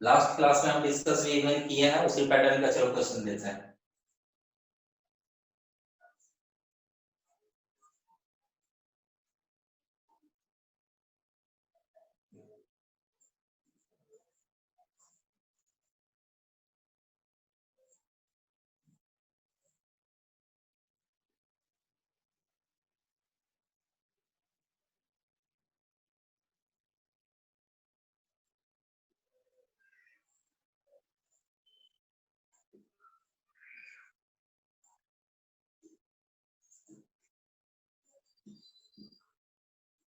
Last class में हम discuss भी किए हैं, उसी पैटर्न का चलो क्वेश्चन देते हैं।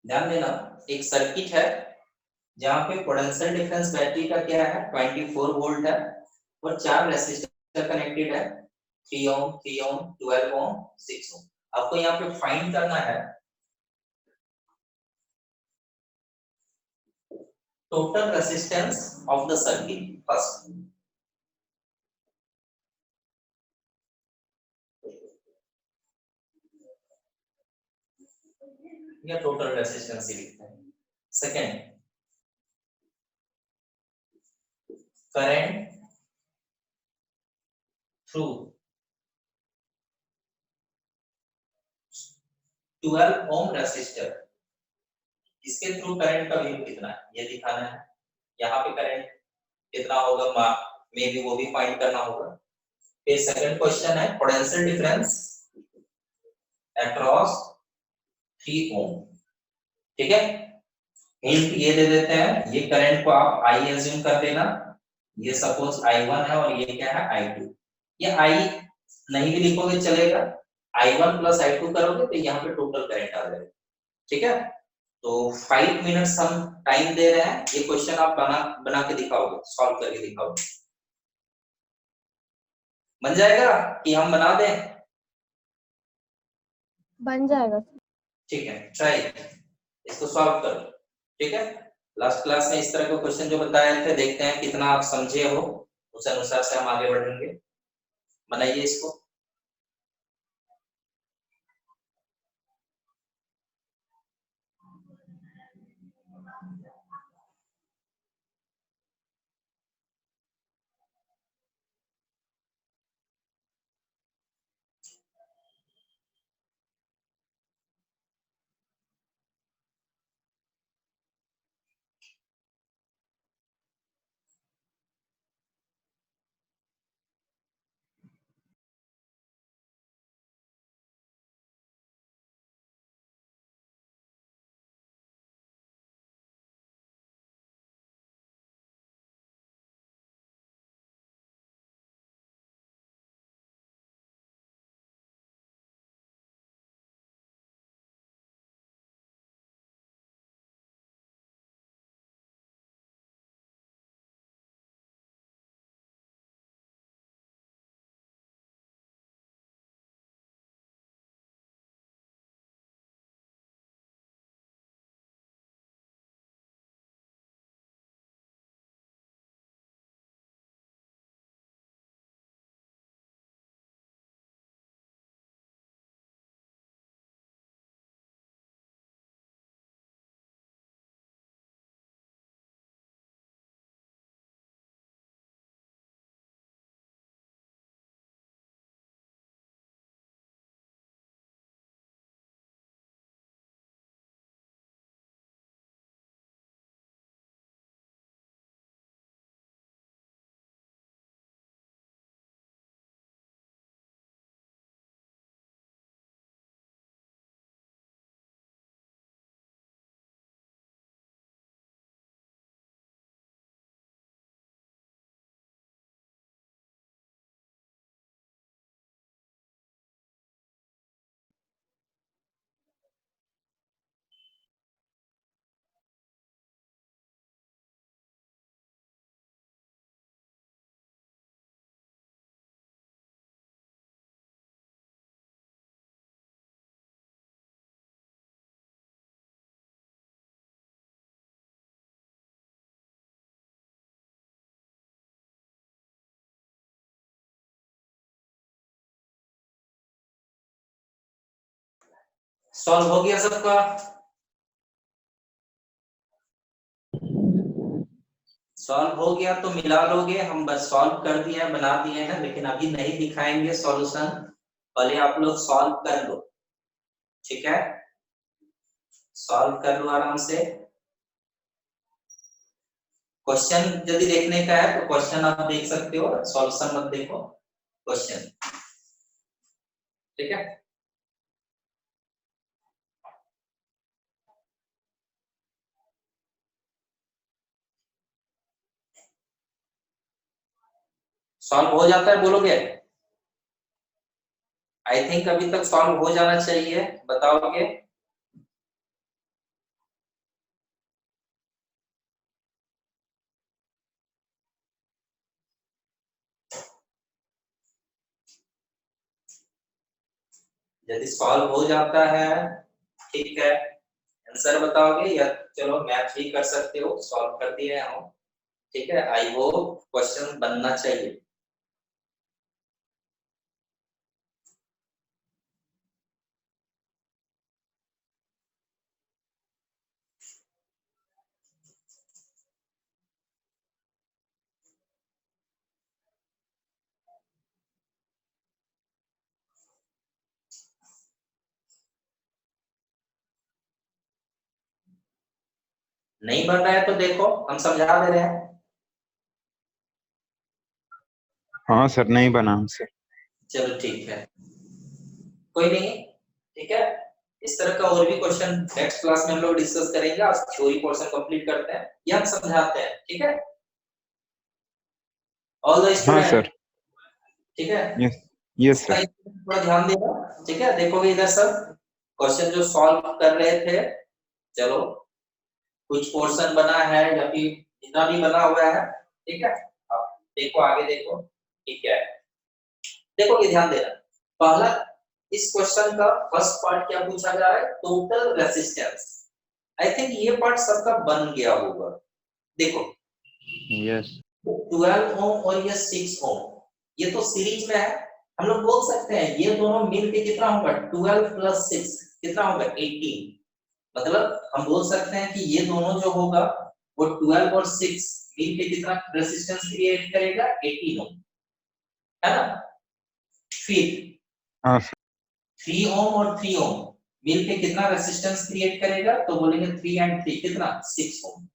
ध्यान देना, एक सर्किट है जहां पे पोटेंशियल डिफरेंस बैटरी का क्या है 24 वोल्ट है और 4 रेसिस्टर कनेक्टेड है, 3 ओम, 3 ओम, 12 ओम, 6 ओम। आपको यहाँ पे फाइंड करना है total resistance of the circuit first. या टोटल रेसिस्टेंस लिखते हैं। Second, current through 12 ohm resistor, इसके थ्रू करंट का वैल्यू कितना है ये दिखाना है। यहाँ पे करंट कितना होगा मे भी वो भी फाइंड करना होगा। फिर सेकंड क्वेश्चन है पोटेंशियल डिफरेंस अक्रॉस 3 ओम। ठीक है, हिंट ये दे देते हैं, ये करंट को आप आई एज्यूम कर देना, ये सपोज I1 है और ये क्या है I2। ये I नहीं भी लिखोगे चलेगा, I1 प्लस I2 करोगे तो यहाँ पे टोटल करंट आ जाएगा। ठीक है, तो 5 मिनट्स हम टाइम दे रहे हैं, ये क्वेश्चन आप बना के दिखाओगे, सॉल्व करके दिखाओगे। बन जाएगा कि हम बना दें? बन जाएगा। ठीक है, ट्राई इसको सॉल्व करो। ठीक है, लास्ट क्लास में इस तरह के क्वेश्चन जो बताए थे, देखते हैं कितना आप समझे हो, उस अनुसार से हम आगे बढ़ेंगे। बनाइए इसको। सॉल्व हो गया सबका? सॉल्व हो गया तो मिला लोगे, हम बस सॉल्व कर दिए हैं, बना दिए हैं, लेकिन अभी नहीं दिखाएंगे सॉल्यूशन, पहले आप लोग सॉल्व कर लो, ठीक है? सॉल्व कर लो आराम से। क्वेश्चन यदि देखने का है तो क्वेश्चन आप देख सकते हो, सॉल्यूशन मत देखो, क्वेश्चन, ठीक है? सॉल्व हो जाता है बोलोगे? आई थिंक अभी तक सॉल्व हो जाना चाहिए, बताओगे? यदि सॉल्व हो जाता है, ठीक है, आंसर बताओगे, या चलो मैथ भी कर सकते हो, सॉल्व कर दिए हम, ठीक है? आई होप क्वेश्चन बनना चाहिए। नहीं बन रहा है तो देखो, हम समझा दे रहे हैं। हाँ सर, नहीं बना हमसे। चलो ठीक है, कोई नहीं, ठीक है? इस तरह का और भी क्वेश्चन नेक्स्ट क्लास में हम लोग डिस्कस करेंगे। आज थ्योरी पोर्शन कंप्लीट करते हैं, या हम समझाते हैं, ठीक है? ऑल द हाँ स्टूडेंट, सर। ठीक है? यस। यस इसका सर। थोड़ा ध्यान देना, ठीक है? देखोगे इधर सब क्वेश्चन जो सॉल्व कर रहे थे, चलो कुछ पोर्शन बना है या फिर जितना भी बना हुआ है, ठीक है? अब देखो, आगे देखो, ठीक है? देखो ये ध्यान देना, पहला इस क्वेश्चन का फर्स्ट पार्ट क्या पूछा जा रहा है, टोटल रेसिस्टेंस। आई थिंक ये पार्ट सबका बन गया होगा। देखो यस। 12 ओम और ये 6 ओम, ये तो सीरीज में है, हम लोग बोल सकते हैं ये दोनों मिलके कितना होगा, 12 प्लस 6 कितना होगा, 18। मतलब हम बोल सकते हैं कि ये दोनों जो होगा वो 12 और 6 मिलके कितना रेसिस्टेंस क्रिएट करेगा, 18 ओम, है ना? फिर हाँ सर। 3 ओम और 3 ओम मिलके कितना रेसिस्टेंस क्रिएट करेगा, तो बोलेंगे 3 एंड 3 कितना, 6 ओम।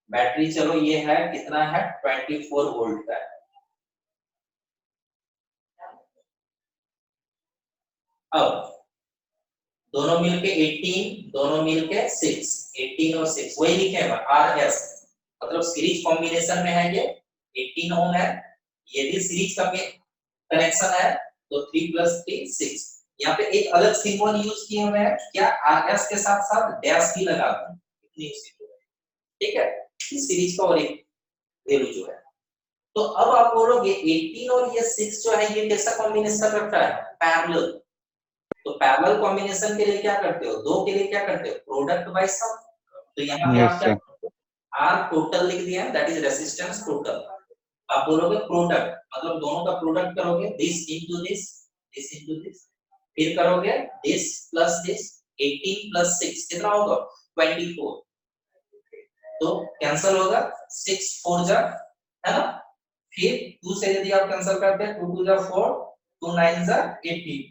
बैटरी चलो ये है कितना है, 24 वोल्ट का है। अब दोनों मिलके 18, दोनों मिलके 6, 18 और 6 वही लिखे हैं आर एस, मतलब सीरीज कॉम्बिनेशन में है ये, 18 ओम है, ये भी सीरीज का कनेक्शन है, तो 3 प्लस 3 6। यहाँ पे एक अलग सिंबल यूज किए हुए हैं, क्या आर एस के साथ साथ डैश भी लगा दूं, इतनी सिंबल, ठीक है? इस सीरीज का और एक वैल्यू जो है, तो अब आप बोलोगे 18 और ये 6 जो है ये कैसा कॉम्बिनेशन रखता है, पैरेलल। तो पैरेलल कॉम्बिनेशन के लिए क्या करते हो, दो के लिए क्या करते हो, प्रोडक्ट बाय सम। तो यहाँ पे यस आप क्या, सर। आर टोटल लिख दिया, दैट इज रेसिस्टेंस टोटल। आप बोलोगे प्रोडक्ट, मतलब दोनों का प्रोडक्ट करोगे, this into this, this into this, फिर करोगे दिस प्लस दिस, 18 प्लस 6 कितना होगा, 24। तो कैंसिल होगा, 6 4 जा, है ना? फिर 2 से यदि आप कैंसिल करते हैं, 2 2 जा 4, 2 9 जा 18,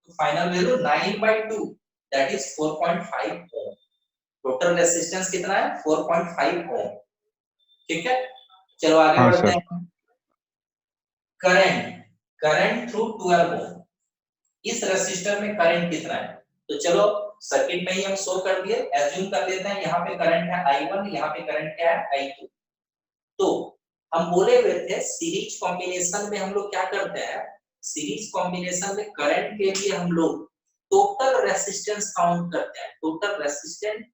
तो final value 9/2, that is 4.5 ohm. Total resistance कितना है, 4.5 ओम, ठीक है? चलो आगे हाँ बढ़ते सर। हैं। करंट, करंट थ्रू 12 ओम, इस रेसिस्टर में करंट कितना है, तो चलो सर्किट में ही हम शो कर दिए, एज्यूम कर लेते हैं यहाँ पे करंट है I1, यहाँ पे करंट क्या है, I2। तो हम बोले हुए थे सीरीज कॉम्बिनेशन में हम लोग क्या करते हैं, सीरीज कॉम्बिनेशन में करंट के लिए हम लोग टोटल रेसिस्टेंस काउंट करते हैं, टोटल रेसिस्टेंस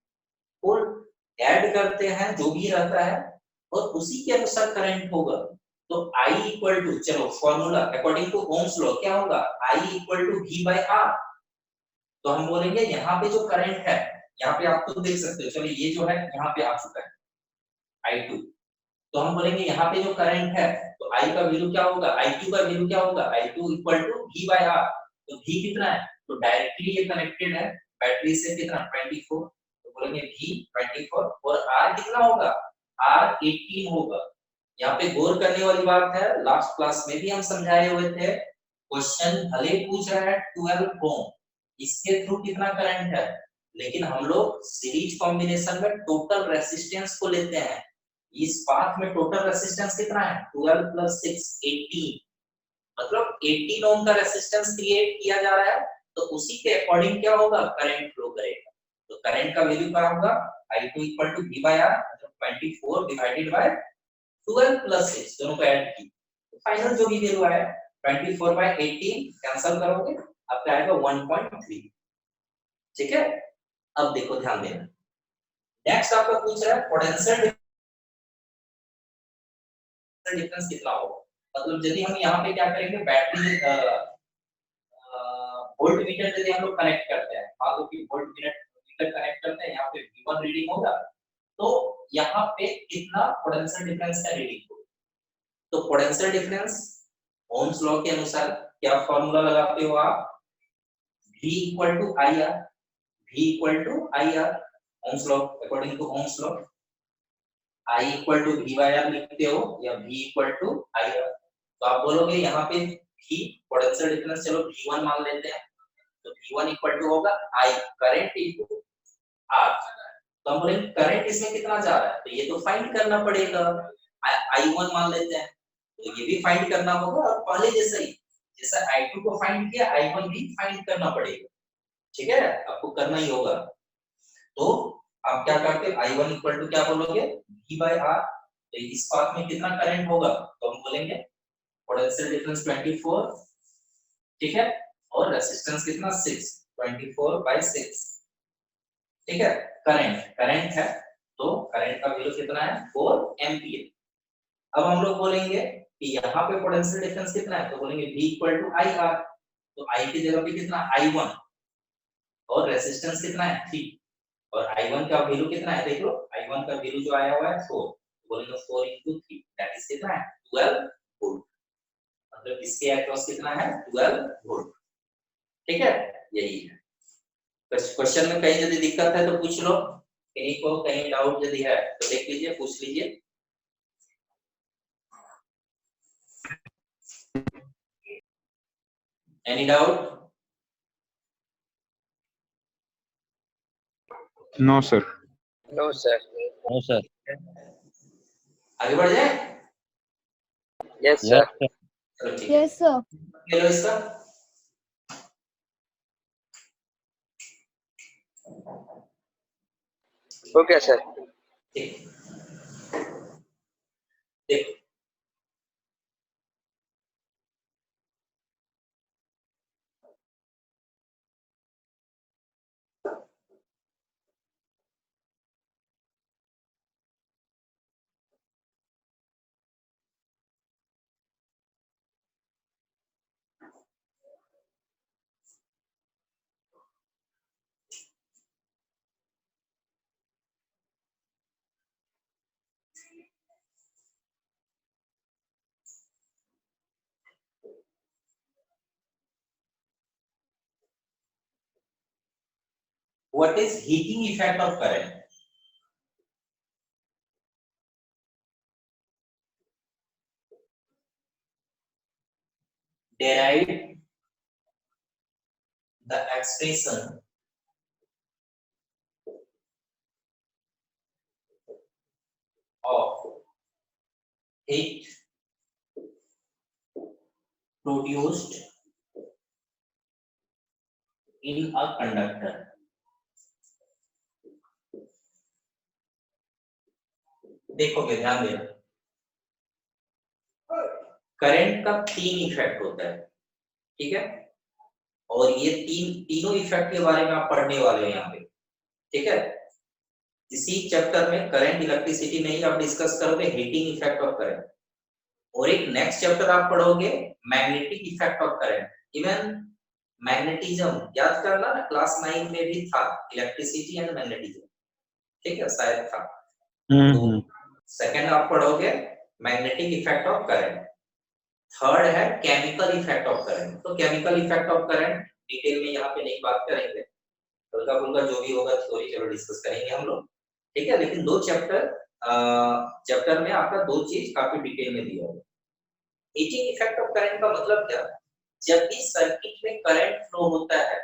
को ऐड करते हैं जो भी रहता है, और उसी के अनुसार करंट होगा। तो I इक्वल टू, चलो formula according to Ohm's law क्या होगा, I equal to V by R। तो हम बोलेंगे यहाँ पे जो करंट है, यहाँ पे आप खुद देख सकते हो, चलो ये जो है यहाँ पे आ चुका है I2, तो हम बोलेंगे यहाँ पे जो करंट है, तो I का वैल्यू क्या होगा, I2 का वैल्यू क्या होगा, I2 equal to V by R। तो V कितना है, तो डायरेक्टली ये कनेक्टेड है बैटरी से, कितना 24, तो बोलेंगे V 24, और R कितना होगा, R18 होगा। यहाँ पे गौर करने वाली बात है, लास्ट क्लास में भी हम समझाए हुए थे, क्वेश्चन भले पूछ रहा है 12 ओम, इसके थ्रू कितना करंट है, लेकिन हम लोग सीरीज कॉम्बिनेशन में टोटल रेसिस्टेंस को लेते हैं। इस पाथ में टोटल रेसिस्टेंस कितना है, 12 + 6 18, मतलब 18 ओम का रेसिस्टेंस क्रिएट किया जा रहा है, तो उसी के अकॉर्डिंग क्या होगा, करंट फ्लो करेगा। तो करंट का वैल्यू क्या होगा, I2 = V/R, मतलब 24 डिवाइडेड बाय 12 + 6, दोनों को ऐड की तो फाइनल जो भी वैल्यू आया 24/18 कैंसिल करोगे, आपका आएगा 1.3। ठीक है, अब देखो ध्यान देना, नेक्स्ट आपका पूछ रहा है पोटेंशियल डिफरेंस कितना होगा। मतलब यदि हम यहाँ पे क्या करेंगे, बैटरी वोल्ट मीटर यदि हम लोग कनेक्ट करते हैं, मान लो कि वोल्ट मीटर कनेक्ट करते हैं, यहाँ पे V1 रीडिंग होगा, तो यहाँ पे कितना पोटेंशियल डिफरेंस का रीडिंग होगा। तो पोटेंशियल डिफरेंस ओम्स लॉ के अनुसार क्या फॉर्मूला लगाते हो आप, V = IR, V = IR, Ohm's law according to Ohm's law I = V/R लिखते हो या V = IR। तो आप बोलोगे यहाँ पे V पोटेंशियल डिफरेंस, चलो V1 मान लेते हैं, तो V1 = होगा I करंट इनटू R। तो हम बोलेंगे करंट इसमें कितना जा रहा है, तो ये तो फाइंड करना पड़ेगा। I1 मान लेते हैं, तो ये भी फाइंड करना होगा, और पहले जैसा ही जैसा I2 को फाइंड किया, I1 भी फाइंड करना पड़ेगा। ठीक है, आपको करना ही होगा। तो आप क्या करते हो, I1 = क्या बोलोगे, V/R। तो इस पाथ में कितना करंट होगा, तो हम बोलेंगे पोटेंशियल डिफरेंस 24, ठीक है, और रेजिस्टेंस कितना 6, 24/6। ठीक है, करंट है, तो करंट का वैल्यू कितना है, 4 एम्पीयर। अब हम लोग बोलेंगे कि यहाँ पे पोटेंशियल डिफरेंस कितना है, तो बोलेंगे V = IR। तो I की जगह पे कितना I1, और रेजिस्टेंस कितना है 3, और I1 का वैल्यू कितना है, देखो I1 का वैल्यू जो आया हुआ है 4, तो बोलेंगे 4 × 3 दैट इज कितना है 12 वोल्ट, मतलब इसके अक्रॉस कितना है 12 वोल्ट। ठीक है, यही है। क्वेश्चन में कहीं यदि दिक्कत है तो पूछ लो, कहीं को कहीं डाउट यदि है तो देख लीजिए, पूछ लीजिए। Any doubt? No sir. No sir. No sir. आगे बढ़ जाए। Yes sir. चलो ठीक है, यस सर। ले लो इसका। Okay sir. ठीक, देखो what is heating effect of current? Derive the expression of heat produced in a conductor. देखोगे, ध्यान देना, करंट का 3 इफेक्ट होता है, ठीक है, और ये तीनों इफेक्ट के बारे में आप पढ़ने वाले हैं यहाँ पे। ठीक है, इसी चैप्टर में करंट इलेक्ट्रिसिटी में ही आप डिस्कस करोगे हीटिंग इफेक्ट ऑफ करंट, और एक नेक्स्ट चैप्टर आप पढ़ोगे magnetic effect of current. Even magnetism याद करना, क्लास 9 में भी था, इलेक्ट्रिसिटी एंड मैग्नेटिज्म, ठीक है, शायद था। तो सेकंड आप पढ़ोगे magnetic effect of current, third है केमिकल इफेक्ट ऑफ करंट। तो chemical effect of current detail में यहाँ पे नहीं बात करेंगे, हल्का फुल्का जो भी होगा थ्योरी चलो डिस्कस करेंगे हम लोग, ठीक है, लेकिन 2 चैप्टर चैप्टर में आपका दो चीज काफी डिटेल में दिया हुआ। हीटिंग इफेक्ट ऑफ करंट का मतलब क्या? जब भी सर्किट में करंट फ्लो होता है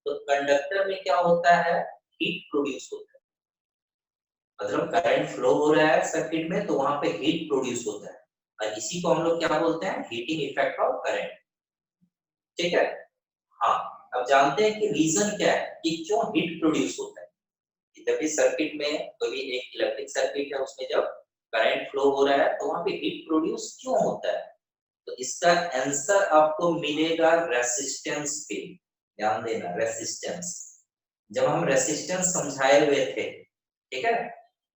तो कंडक्टर में क्या होता है, हीट प्रोड्यूस होता है। मतलब करंट फ्लो हो रहा है सर्किट में तो वहां पे हीट प्रोड्यूस होता है, और इसी को हम लोग क्या बोलते हैं, हीटिंग इफेक्ट ऑफ करंट। ठीक है। हाँ, अब जानते हैं कि रीजन क्या है कि क्यों हीट प्रोड्यूस होता है। जब भी सर्किट में कोई एक इलेक्ट्रिक सर्किट है उसमें जब करंट फ्लो हो रहा है तो वहां पे हीट प्रोड्यूस क्यों होता है, तो इसका आंसर आपको मिलेगा रेसिस्टेंस पे। ध्यान देना, रेसिस्टेंस। जब हम रेसिस्टेंस समझाए हुए थे, ठीक है,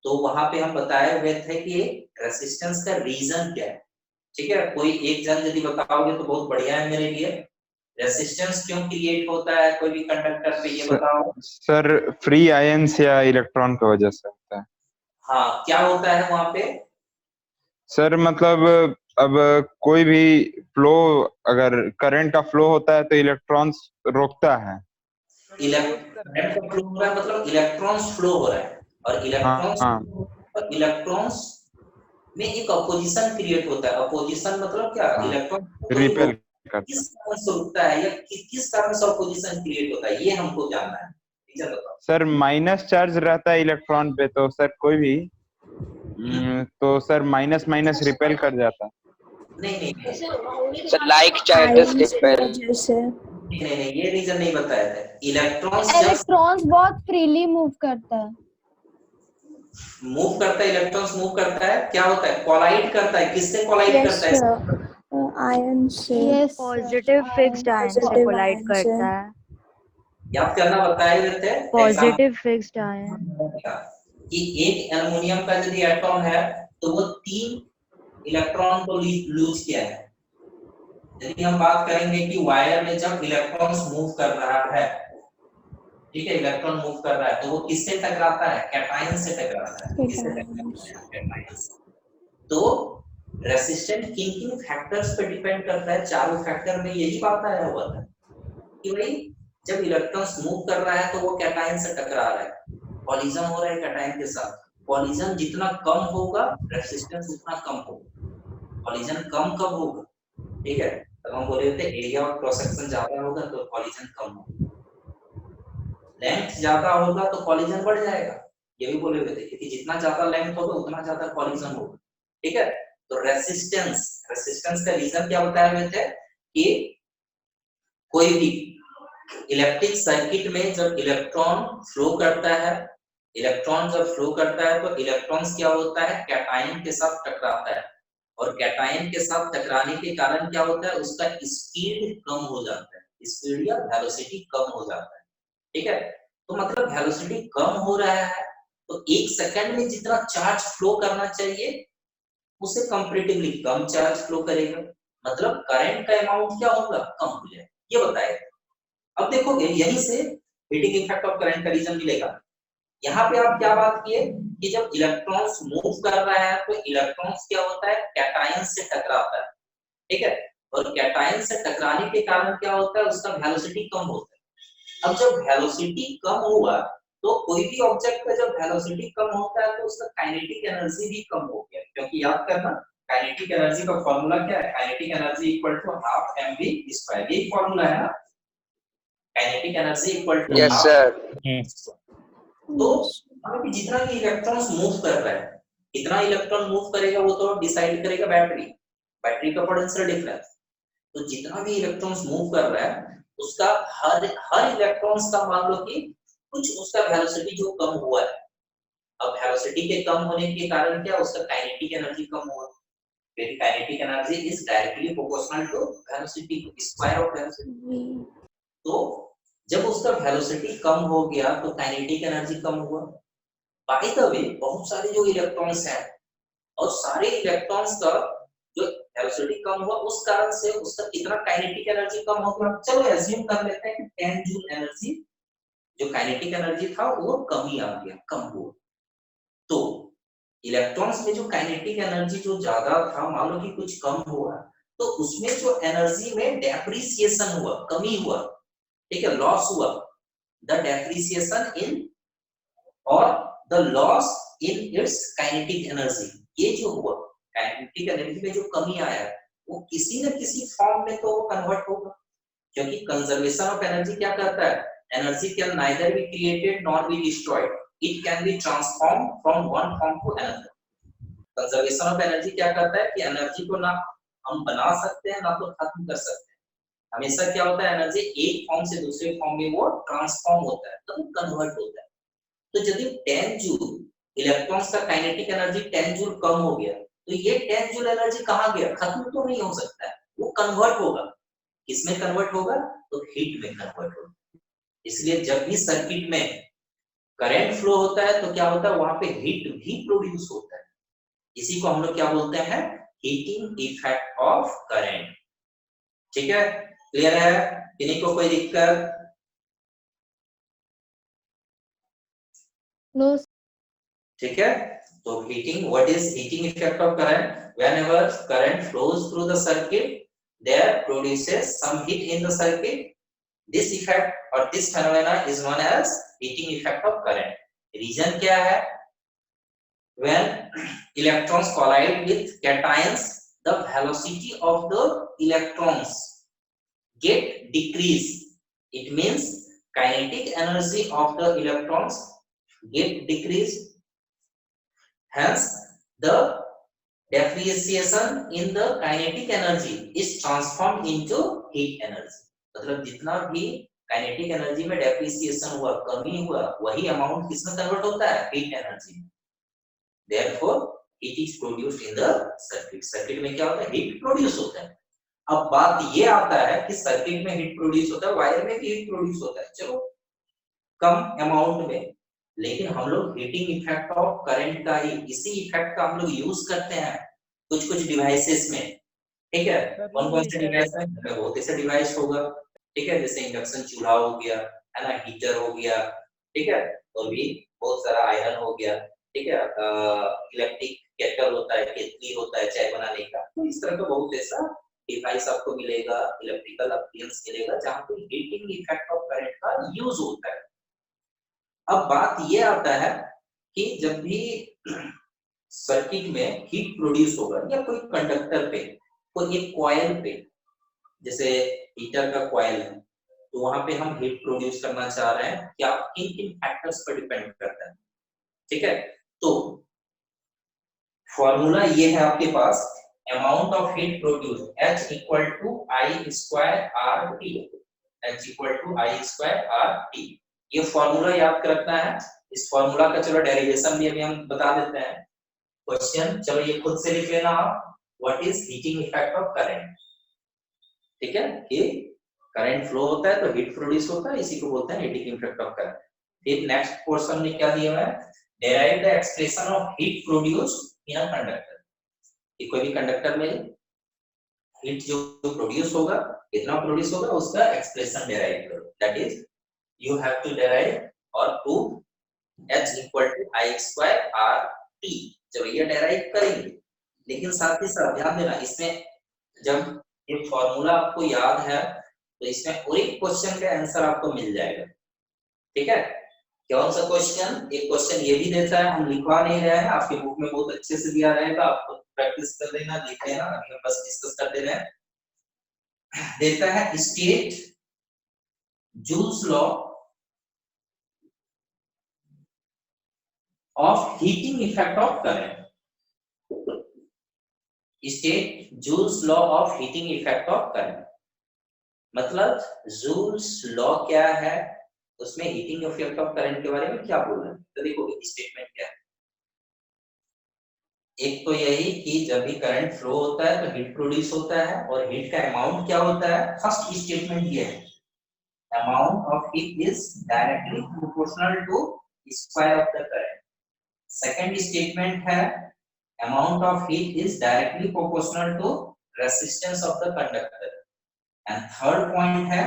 तो वहां पे हम बताए हुए थे कि रेसिस्टेंस का रीजन क्या है। ठीक है, कोई एक जन यदि बताओगे तो बहुत बढ़िया है मेरे लिए। रेसिस्टेंस क्यों क्रिएट होता है कोई भी कंडक्टर पे, ये बताओ। सर फ्री आयंस या इलेक्ट्रॉन की वजह से होता है। हाँ, क्या होता है वहां पे? सर मतलब अब कोई भी फ्लो, अगर करंट का फ्लो होता है तो इलेक्ट्रॉन्स रोकता है। करंट का फ्लो हो रहा है मतलब इलेक्ट्रॉन्स फ्लो हो रहा है, और हाँ हाँ, इलेक्ट्रॉन्स में एक अपोजिशन क्रिएट होता है। अपोजिशन मतलब क्या, हाँ इलेक्ट्रॉन रिपेल करता किस है। कारण से रुकता है या किस कारण से अपोजिशन क्रिएट होता है, ये हमको जानना है। ठीक है, बताओ। सर माइनस चार्ज रहता है इलेक्ट्रॉन पे, तो सर कोई भी तो सर माइनस माइनस रिपेल कर जाता है। नहीं नहीं नहीं सर लाइक चार्जेस आयंस की रिपेल। वजह से नहीं नहीं नहीं, ये रीजन नहीं बताया था। इलेक्ट्रॉन्स जब इलेक्ट्रॉन्स बहुत फ्रीली मूव करता है। मूव करता है, इलेक्ट्रॉन्स मूव करता है, क्या होता है, कोलाइड करता है। किससे कोलाइड करता है? आयन से, यस पॉजिटिव फिक्स्ड आयन से पॉजिटिव कोलाइड आयन से। करता है। याद करना बताए हुए थे पॉजिटिव फिक्स्ड आयन कि एक एल्युमिनियम का यदि एटॉम है तो वो 3 इलेक्ट्रॉन को लूज किया है। यदि हम बात करेंगे कि वायर में जब इलेक्ट्रॉन्स मूव कर रहा है, ठीक है, इलेक्ट्रॉन मूव कर रहा है तो वो किससे टकराता है, कैटायन से टकराता है। किससे टकराता है, कैटायन से। तो रेसिस्टेंट किन किन फैक्टर्स पे डिपेंड करता है, चारों फैक्टर में यही बात आया हुआ था कि भाई जब इलेक्ट्रॉन्स मूव कर रहा है तो वो कैटायन से टकरा रहा है, कॉलिजन हो रहा है कैटायन के साथ। कॉलिजन जितना कम होगा रेसिस्टेंस उतना कम होगा। कॉलिजन कम कब होगा, ठीक है, तब हम बोले थे एरिया ऑफ क्रॉस सेक्शन ज्यादा होगा तो कॉलिजन कम होगा। लेंथ ज्यादा होगा तो कॉलिजन बढ़ जाएगा, ये भी बोले हुए थे कि जितना ज्यादा लेंथ होगा उतना ज्यादा कॉलिजन होगा। ठीक है, तो रेसिस्टेंस का रीजन क्या बताया हुए थे कि कोई भी इलेक्ट्रिक सर्किट में जब इलेक्ट्रॉन फ्लो करता है, इलेक्ट्रॉन जब फ्लो करता है तो इलेक्ट्रॉन्स क्या होता है, कैटायन के साथ टकराता है, और कैटायन के साथ टकराने के कारण क्या होता है, उसका स्पीड कम हो जाता है, स्पीड या वेलोसिटी कम हो जाता है। ठीक है, तो मतलब वेलोसिटी कम हो रहा है तो 1 सेकंड में जितना चार्ज फ्लो करना चाहिए उससे कंपैरेटिवली कम चार्ज फ्लो करेगा, मतलब करंट का अमाउंट क्या होगा, कम हो जाएगा। ये बताएगा। अब देखोगे यहीं से हीटिंग इफेक्ट ऑफ करंट का रीजन मिलेगा। यहाँ पे आप क्या बात किए कि जब इलेक्ट्रॉन्स मूव कर रहा है तो इलेक्ट्रॉन्स क्या होता है, कैटायन से टकराता है। ठीक है, और कैटायन से टकराने के कारण क्या होता है, उसका वेलोसिटी कम होता है। अब जब वेलोसिटी कम हुआ तो कोई भी ऑब्जेक्ट का जब वेलोसिटी कम होता है तो उसका काइनेटिक एनर्जी भी कम हो गया, क्योंकि याद करना काइनेटिक एनर्जी का फॉर्मूला क्या है, kinetic energy equal to half mv², यही फॉर्मूला है ना, kinetic energy equal to yes half. Sir. तो मतलब जितना भी इलेक्ट्रॉन्स मूव कर रहा है, कितना इलेक्ट्रॉन मूव करेगा वो तो डिसाइड करेगा बैटरी का पोटेंशियल डिफरेंस। तो जितना भी इलेक्ट्रॉन्स मूव कर रहा है उसका हर इलेक्ट्रॉन्स का मान लो कि कुछ उसका वेलोसिटी जो कम हुआ है। अब वेलोसिटी के कम होने के कारण क्या, उसका काइनेटिक एनर्जी कम हुआ, क्योंकि kinetic energy is directly proportional to velocity, square of velocity. तो जब उसका वेलोसिटी कम हो गया तो काइनेटिक एनर्जी कम हुआ। बाय द वे बहुत सारे जो इलेक्ट्रॉन्स हैं और सारे इलेक्ट्रॉन्स का जो वेलोसिटी कम हुआ उस कारण से उसका कितना काइनेटिक एनर्जी कम हो गया। चलो एज्यूम कर लेते हैं कि 10 जूल एनर्जी जो काइनेटिक एनर्जी था वो कम ही आ गया, कम हुआ। तो इलेक्ट्रॉन्स में जो काइनेटिक एनर्जी जो ज्यादा था मान लो कि कुछ कम हुआ तो उसमें जो एनर्जी में डेप्रिसिएशन हुआ, कमी हुआ, ठीक है, लॉस हुआ, द डेप्रिसिएशन इन और the loss in its kinetic energy, ये जो हुआ काइनेटिक एनर्जी में जो कमी आया वो किसी न किसी फॉर्म में तो कन्वर्ट होगा, क्योंकि कंजर्वेशन ऑफ एनर्जी क्या कहता है, energy can neither be created nor be destroyed, it can be transform from one form to another. Conservation of energy क्या कहता है कि एनर्जी को ना हम बना सकते हैं ना तो खत्म कर सकते हैं, हमेशा क्या होता है एनर्जी एक फॉर्म से दूसरे फॉर्म में वो ट्रांसफॉर्म होता है, तो कन्वर्ट होता है। तो यदि 10 जूल इलेक्ट्रॉन्स का काइनेटिक एनर्जी 10 जूल कम हो गया तो ये 10 जूल एनर्जी कहाँ गया, खत्म तो नहीं हो सकता है, वो कन्वर्ट होगा, किसमें कन्वर्ट होगा, तो हीट में कन्वर्ट होगा। इसलिए जब भी सर्किट में करंट फ्लो होता है तो क्या होता है, वहां पे हीट भी प्रोड्यूस होता है, इसी को हम लोग क्या बोलते हैं, हीटिंग इफेक्ट ऑफ करंट। ठीक है, क्लियर है, किन्हीं को कोई दिक्कत? नो ठीक है, तो heating, what is heating effect of current, whenever current flows through the circuit there produces some heat in the circuit, this effect or this phenomena is known as heating effect of current। reason क्या है, when electrons collide with cations the velocity of the electrons get decreased, it means kinetic energy of the electrons get decreased, hence the depreciation in the kinetic energy is transformed into heat energy। मतलब जितना भी kinetic energy में depreciation हुआ, कमी हुआ, वही amount किसमें convert होता है, हीट एनर्जी में। therefore it is produced in the circuit। Circuit में क्या होता है, हीट प्रोड्यूस होता है। अब बात ये आता है कि सर्किट में हीट प्रोड्यूस होता है, वायर में भी हीट प्रोड्यूस होता है, चलो कम अमाउंट में, लेकिन हम लोग हीटिंग इफेक्ट ऑफ करंट का ही, इसी इफेक्ट का हम लोग यूज करते हैं कुछ कुछ डिवाइसेस में। ठीक है, कौन कौन से डिवाइस में, बहुत ऐसे डिवाइस होगा, ठीक है, जैसे इंडक्शन चूल्हा हो गया, है ना, हीटर हो गया, ठीक है, और भी बहुत सारा आयरन हो गया, ठीक है, इलेक्ट्रिक केटल होता है, केतली होता है चाय बनाने का, तो इस तरह का बहुत ऐसा डिवाइस आपको मिलेगा, इलेक्ट्रिकल अप्लायंस मिलेगा जहां पे हीटिंग इफेक्ट ऑफ करंट का यूज होता है। अब बात ये आता है कि जब भी सर्किट में हीट प्रोड्यूस होगा या कोई कंडक्टर पे, कोई एक कॉइल पे, जैसे हीटर का कॉइल है, तो वहां पे हम हीट प्रोड्यूस करना चाह रहे हैं, क्या किन किन फैक्टर्स पर डिपेंड करता है। ठीक है, तो फॉर्मूला ये है आपके पास, amount of heat produce H equal to I square R T, H equal to I square R T, ये फॉर्मूला याद रखना है। इस फॉर्मूला का चलो डेरिवेशन भी अभी हम बता देते हैं। क्वेश्चन चलो ये खुद से लिख लेना आप, what is heating effect of current. ठीक है, कि करंट फ्लो होता है तो हीट प्रोड्यूस होता है, इसी को बोलते हैं हीटिंग इफेक्ट ऑफ करंट। फिर नेक्स्ट पोर्शन में क्या दिया हुआ है, derive the expression of heat produced in a conductor, कि कोई भी कंडक्टर में हीट जो प्रोड्यूस होगा, कितना प्रोड्यूस होगा, उसका एक्सप्रेशन डेराइव करो, that is you have to derive or prove H equal to I square R T, जब ये डेराइव करेंगे, लेकिन साथ ही साथ ध्यान देना, इसमें जब ये फॉर्मूला आपको याद है तो इसमें और एक क्वेश्चन का आंसर आपको मिल जाएगा। ठीक है, कौन सा क्वेश्चन, एक क्वेश्चन ये भी देता है, हम लिखवा नहीं रहे हैं, आपके बुक में बहुत अच्छे से दिया रहेगा, आपको प्रैक्टिस कर लेना, लिख लेना, अभी हम बस डिस्कस कर दे रहे हैं। देता है state joules law of heating effect of current, state Joule's law of heating effect of current। मतलब Joule's law क्या है, उसमें हीटिंग इफेक्ट ऑफ करंट के बारे में क्या बोल रहे हैं, तो देखो स्टेटमेंट क्या है। एक तो यही कि जब भी करंट फ्लो होता है तो हीट प्रोड्यूस होता है, और हीट का अमाउंट क्या होता है, फर्स्ट स्टेटमेंट ये है, amount of heat is directly proportional to square of the current. Second statement है, amount of heat is directly proportional to resistance of the conductor, and third point है,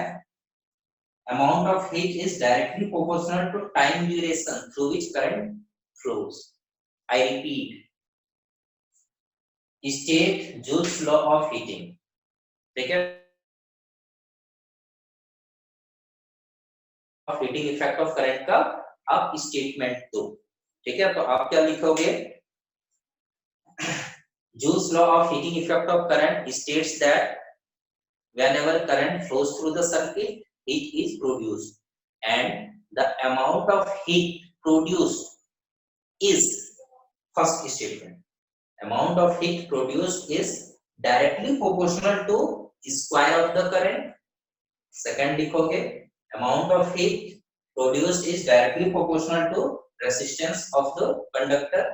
amount of heat is directly proportional to time duration through which current flows। I repeat, state Joule's law of heating। ठीक है, of heating effect of current का आप statement दो। ठीक है, तो आप क्या लिखोगे, Joule's law of heating effect of current states that whenever current flows through the circuit, heat is produced, and the amount of heat produced is, first statement, amount of heat produced is directly proportional to square of the current. Second लिखोगे, amount of heat produced is directly proportional to resistance of the conductor,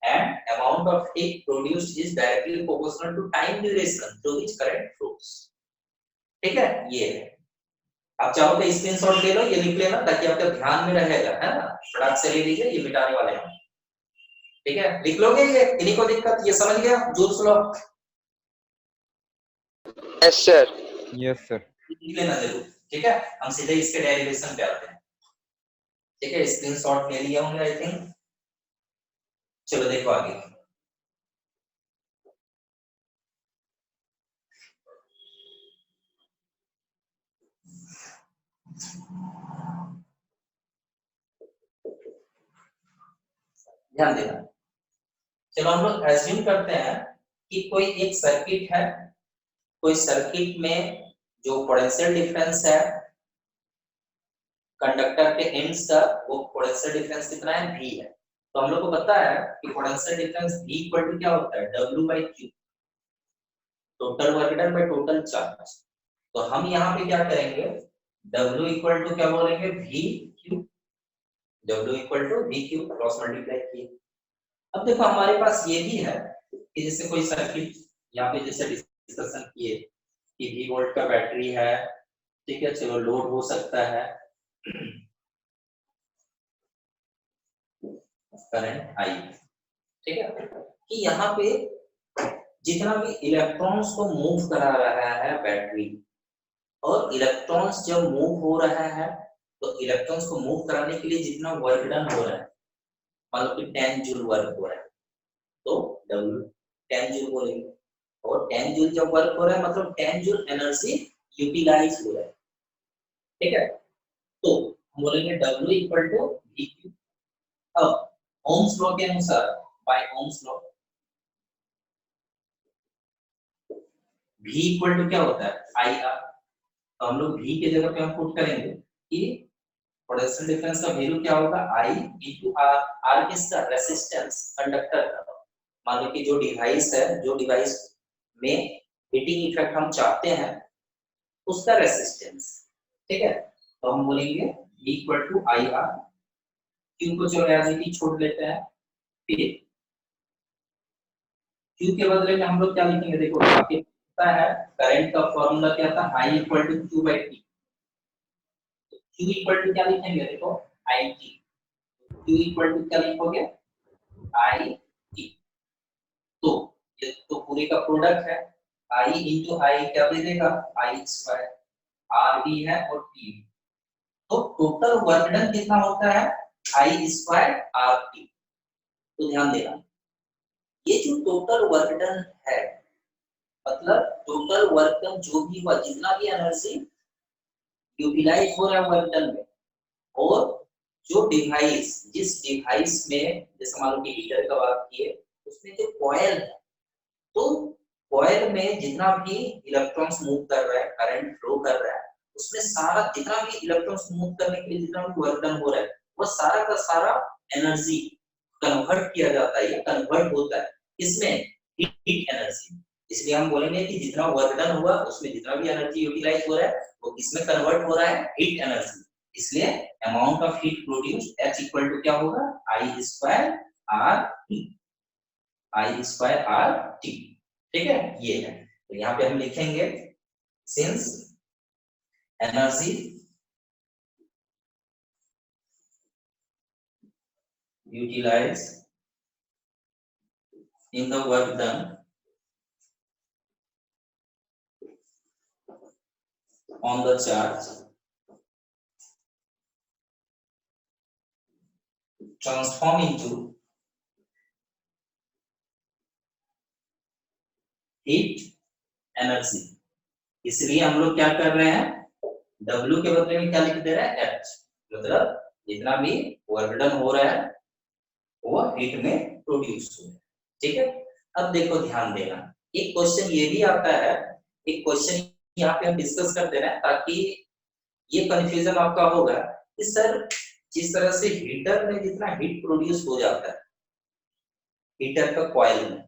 and amount of heat produced is directly proportional to time duration through which current flows. ठीक है, ये है। आप चाहो तो screenshot ले लो, ये लिख लेना ताकि आपके ध्यान में रहेगा, है ना, फटाक से ले लीजिए, ये मिटाने वाले हैं। ठीक है, लिख लोगे ये, इन्हीं को दिक्कत, ये समझ गया joules law? Yes sir. Yes sir. लिख लेना जरूर। ठीक है, हम सीधे इसके डेरिवेशन पे आते हैं। ठीक है, स्क्रीनशॉट ले लिया होंगे आई थिंक। चलो देखो आगे। ध्यान देना। चलो हम लोग एज्यूम करते हैं कि कोई एक सर्किट है, कोई सर्किट में जो पोटेंशियल डिफरेंस है कंडक्टर के एंड्स का, वो पोटेंशियल डिफरेंस कितना है, V है। तो हम लोग को पता है कि potential difference V equal to क्या होता है, W by Q, total work done by total charge. तो हम यहाँ पे क्या करेंगे, W इक्वल टू क्या बोलेंगे, VQ, W equal to VQ cross multiply किए। अब देखो हमारे पास ये भी है कि जैसे कोई सर्किट यहाँ पे जैसे डिस्कशन किए कि V वोल्ट का बैटरी है, ठीक है, चलो लोड हो सकता है, करंट I, ठीक है, कि यहाँ पे जितना भी इलेक्ट्रॉन्स को मूव करा रहा है बैटरी, और इलेक्ट्रॉन्स जब मूव हो रहा है तो इलेक्ट्रॉन्स को मूव कराने के लिए जितना वर्क डन हो रहा है, मतलब कि 10 जूल वर्क हो रहा है, तो W 10 जूल बोलेंगे, और 10 जूल जब वर्क हो रहा है मतलब 10 जूल एनर्जी यूटिलाइज हो रहा है। ठीक है, तो हम बोलेंगे W इक्वल टू VQ। अब ओम्स लॉ के अनुसार, by Ohm's law, V equal to क्या होता है, IR। तो हम लोग V के जगह पे हम पुट करेंगे कि पोटेंशियल डिफरेंस का वैल्यू क्या होगा, I इनटू R। R किसका, रेजिस्टेंस कंडक्टर का। मान लो कि जो डिवाइस है, जो डिवाइस में हीटिंग इफेक्ट हम चाहते हैं उसका रेजिस्टेंस। ठीक है, तो हम बोलेंगे V equal to IR, Q को जो एज छोड़ लेते हैं, फिर Q के बदले में हम लोग क्या लिखेंगे, देखो आपके पता है करंट का फॉर्मूला क्या था, I equal to Q by T। Q equal to क्या लिखेंगे, देखो IT। Q इक्वल टू क्या लिखोगे, IT। तो ये तो पूरे का प्रोडक्ट है, I इंटू I क्या दे देगा, I स्क्वायर, R भी है और T भी। तो टोटल वर्क डन कितना होता है, I स्क्वायर RT। तो ध्यान देना, ये जो टोटल वर्क डन है, मतलब टोटल वर्क डन जो भी हुआ, जितना भी एनर्जी यूटिलाइज हो रहा है वर्क डन में, और जो डिवाइस, जिस डिवाइस में जैसे मान लो कि हीटर का बात किए, उसमें जो कॉइल है, तो कॉइल में जितना भी इलेक्ट्रॉन्स मूव कर रहा है, करंट फ्लो कर रहा है, उसमें सारा जितना भी इलेक्ट्रॉन्स मूव करने के लिए जितना भी वर्क डन हो रहा है, वो सारा का सारा एनर्जी कन्वर्ट किया जाता है, या कन्वर्ट होता है इसमें हीट एनर्जी। इसलिए हम बोलेंगे कि जितना वर्क डन हुआ उसमें जितना भी एनर्जी यूटिलाइज हो रहा है वो किसमें कन्वर्ट हो रहा है, हीट एनर्जी। इसलिए amount of heat produced H equal to क्या होगा, I square RT, I square RT। ठीक है, ये है। तो यहाँ पे हम लिखेंगे since energy utilize in the work done on the charge transform into heat energy। इसलिए हम लोग क्या कर रहे हैं, W के बदले में क्या लिख दे रहे हैं, H। मतलब जितना भी वर्क डन हो रहा है हीट में प्रोड्यूस हुए। ठीक है, अब देखो ध्यान देना, एक क्वेश्चन ये भी आता है, एक क्वेश्चन यहाँ पे हम डिस्कस कर दे रहे हैं ताकि ये कंफ्यूजन आपका होगा कि सर जिस तरह से हीटर में जितना हीट प्रोड्यूस हो जाता है हीटर का कॉइल में,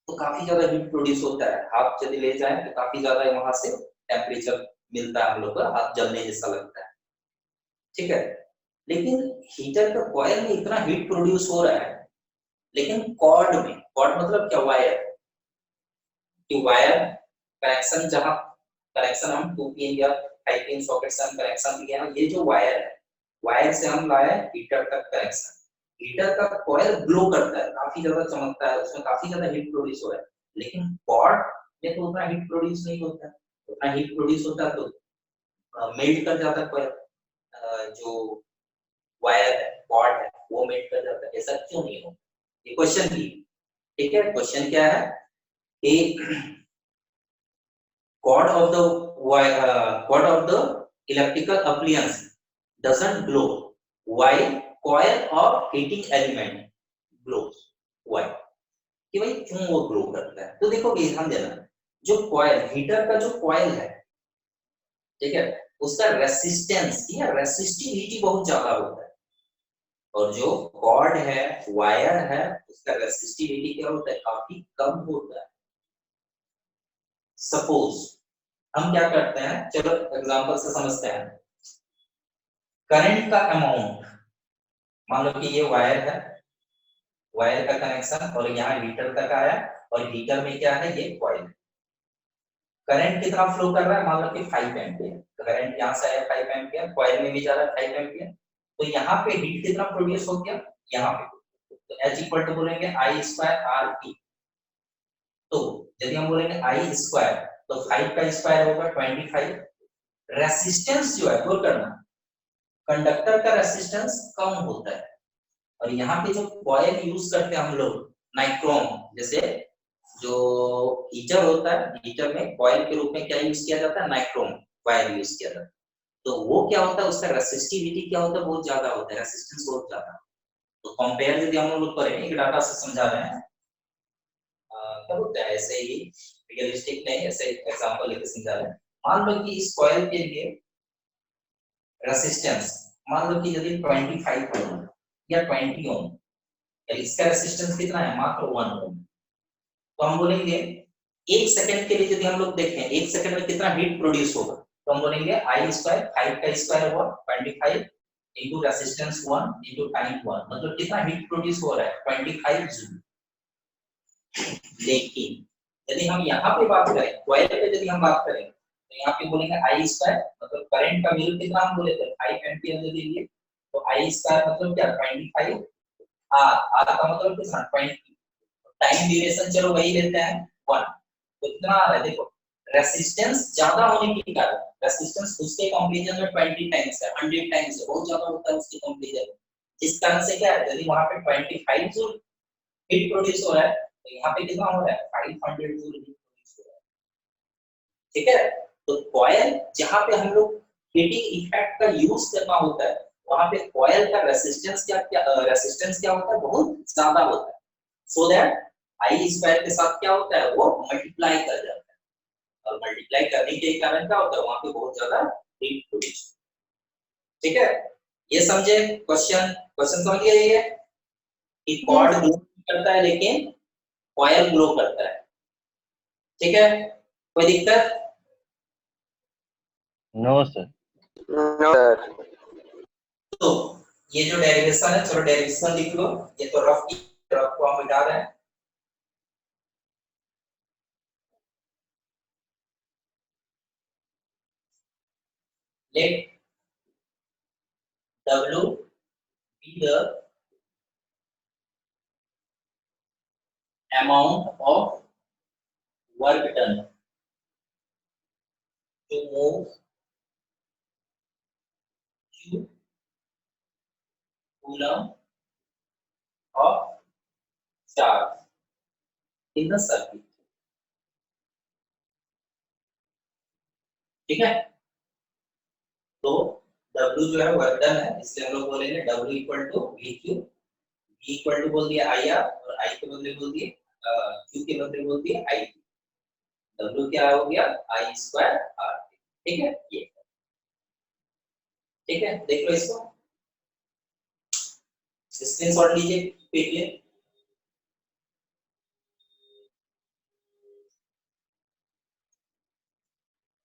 तो काफी ज्यादा हीट प्रोड्यूस होता है, हाथ यदि ले जाए तो काफी ज्यादा वहां से टेम्परेचर मिलता है हम लोग को, हाथ जलने जैसा लगता है। ठीक है, लेकिन हीटर का कॉइल में इतना हीट प्रोड्यूस हो रहा है, लेकिन कॉर्ड में, कॉर्ड मतलब क्या, वायर, कि वायर कनेक्शन, जहां कनेक्शन हम 2 पिन या 5 पिन सॉकेट से हम कनेक्शन दिए हैं, ये जो वायर है, वायर से हम लाए हीटर तक कनेक्शन। हीटर का कॉइल ग्लो करता है, काफी ज्यादा चमकता है, उसमें काफी ज्यादा हीट प्रोड्यूस हो रहा है, लेकिन कॉर्ड में तो उतना हीट प्रोड्यूस नहीं होता है। उतना हीट प्रोड्यूस होता है तो मेल्ट कर जाता है कॉइल, जो वायर है, कॉर्ड है, वो मेल्ट कर जाता है। ऐसा क्यों नहीं होता, ये क्वेश्चन भी। ठीक है, क्वेश्चन क्या है, a cord of the electrical appliance doesn't glow while coil of heating element glows. Why? कि भाई क्यों वो ग्लो करता है? तो देखो ध्यान देना, जो कॉइल, हीटर का जो कॉइल है, ठीक है, उसका रेसिस्टेंस या रेसिस्टिविटी बहुत ज्यादा होता है, और जो कॉर्ड है, वायर है, उसका रेसिस्टिविटी क्या होता है, काफी कम होता है। सपोज हम क्या करते हैं, चलो एग्जांपल से समझते हैं, करंट का अमाउंट, मान लो कि ये वायर है, वायर का कनेक्शन और यहाँ हीटर तक आया, और हीटर में क्या है, ये कॉइल। करंट कितना फ्लो कर रहा है, मान लो कि 5 एम्पियर, करंट यहाँ से आया 5 एम्पियर, कॉइल में भी जा रहा है 5 एम्पियर, तो यहाँ पे हीट कितना प्रोड्यूस हो गया, यहाँ पे, तो H इक्वल टू बोलेंगे I स्क्वायर आर टी। तो यदि हम बोलेंगे I स्क्वायर, तो 5 का स्क्वायर होगा 25। रेसिस्टेंस जो है, वो करना, कंडक्टर का रेसिस्टेंस कम होता है, और यहाँ पे जो कॉइल यूज करते हैं हम लोग, नाइक्रोम, जैसे जो हीटर होता है, हीटर में कॉइल के रूप में क्या यूज किया जाता है, नाइक्रोम वायर यूज किया जाता है। तो वो क्या होता है, उसका रेसिस्टिविटी क्या होता है, बहुत ज्यादा होता है, रेसिस्टेंस बहुत ज्यादा। तो कंपेयर यदि हम लोग करें, एक डाटा से समझा रहे हैं, क्या होता है, ऐसे ही रियलिस्टिक नहीं, ऐसे एग्जांपल लेके समझा रहे हैं। मान लो कि इस कॉइल के लिए रेसिस्टेंस, मान लो कि यदि 25 ओम या 20 ओम, इसका रेसिस्टेंस कितना है, मात्र 1 ओम, तो हम बोलेंगे 1 सेकंड के लिए यदि हम लोग देखें, 1 सेकंड में कितना हीट प्रोड्यूस होगा, तो हम बोलेंगे I स्क्वायर, 5 का स्क्वायर हुआ 25 इनटू रेसिस्टेंस 1 इनटू टाइम 1, मतलब कितना हीट प्रोड्यूस हो रहा है, 25 जूल। लेकिन यदि हम यहाँ पे बात करें, कॉइल पे यदि हम बात करें, तो यहाँ पे बोलेंगे I स्क्वायर, मतलब करंट का वैल्यू कितना हम बोले थे, 5 एम्पियर यदि लिए, तो I स्क्वायर मतलब क्या, 25, आर का मतलब कितना, 20, टाइम ड्यूरेशन चलो वही लेते हैं 1, तो कितना आ रहा है, देखो रेसिस्टेंस ज्यादा होने के कारण, रेसिस्टेंस उसके कंपैरिजन में 20 टाइम्स है, 100 टाइम्स है, बहुत ज्यादा होता है उसके कंपैरिजन। इस कारण से क्या है, यदि वहां पे 25 जूल हीट प्रोड्यूस हो रहा है, तो यहाँ पे कितना हो रहा है, 500 जूल हीट प्रोड्यूस हो रहा है। ठीक है, तो कॉइल जहां पे हम लोग हीटिंग इफेक्ट का यूज करना होता है, वहां पे कॉइल का रेसिस्टेंस क्या होता है, बहुत ज्यादा होता है, सो दैट आई स्क्वायर के साथ क्या होता है, वो मल्टीप्लाई कर जाता है, और मल्टीप्लाई करने के कारण क्या होता है, वहां पे बहुत ज्यादा हीट प्रोड्यूस। ठीक है, ये समझे, क्वेश्चन क्वेश्चन समझ गए ये, कि कॉर्ड ग्लो करता है लेकिन कॉइल ग्लो करता है। ठीक है, कोई दिक्कत? No sir. No sir. तो ये जो डेरिवेशन है, चलो डेरिवेशन लिख लो, ये तो रफ को हम मिटा रहे हैं। Let W be the amount of work done to move Q coulomb of charge in the circuit। ठीक है, तो W जो है वर्क डन है, इसलिए हम लोग बोलेंगे W equal to VQ। V equal to बोल दिया आई आर और आई के बदले बोल दिए क्यू के बदले बोल दिए आई, W क्या हो गया आई स्क्वायर आर। ठीक है ये, ठीक है देख लो इसको, स्क्रीनशॉट लीजिए पे।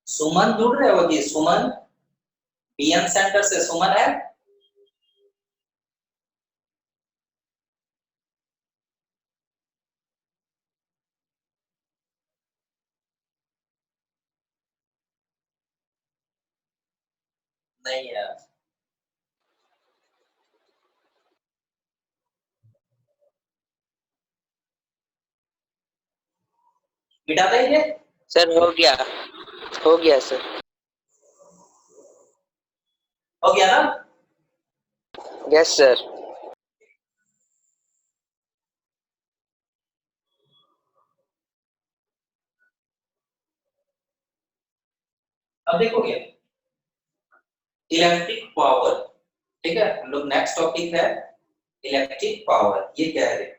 सुमन जुड़ रहे हो जी? सुमन बीएम सेंटर से सुमन है? नहीं है। मिटा देंगे? सर हो गया सर। हो गया ना? Yes sir. अब देखोगे इलेक्ट्रिक पावर, ठीक है हम लोग नेक्स्ट टॉपिक है इलेक्ट्रिक पावर। ये क्या है?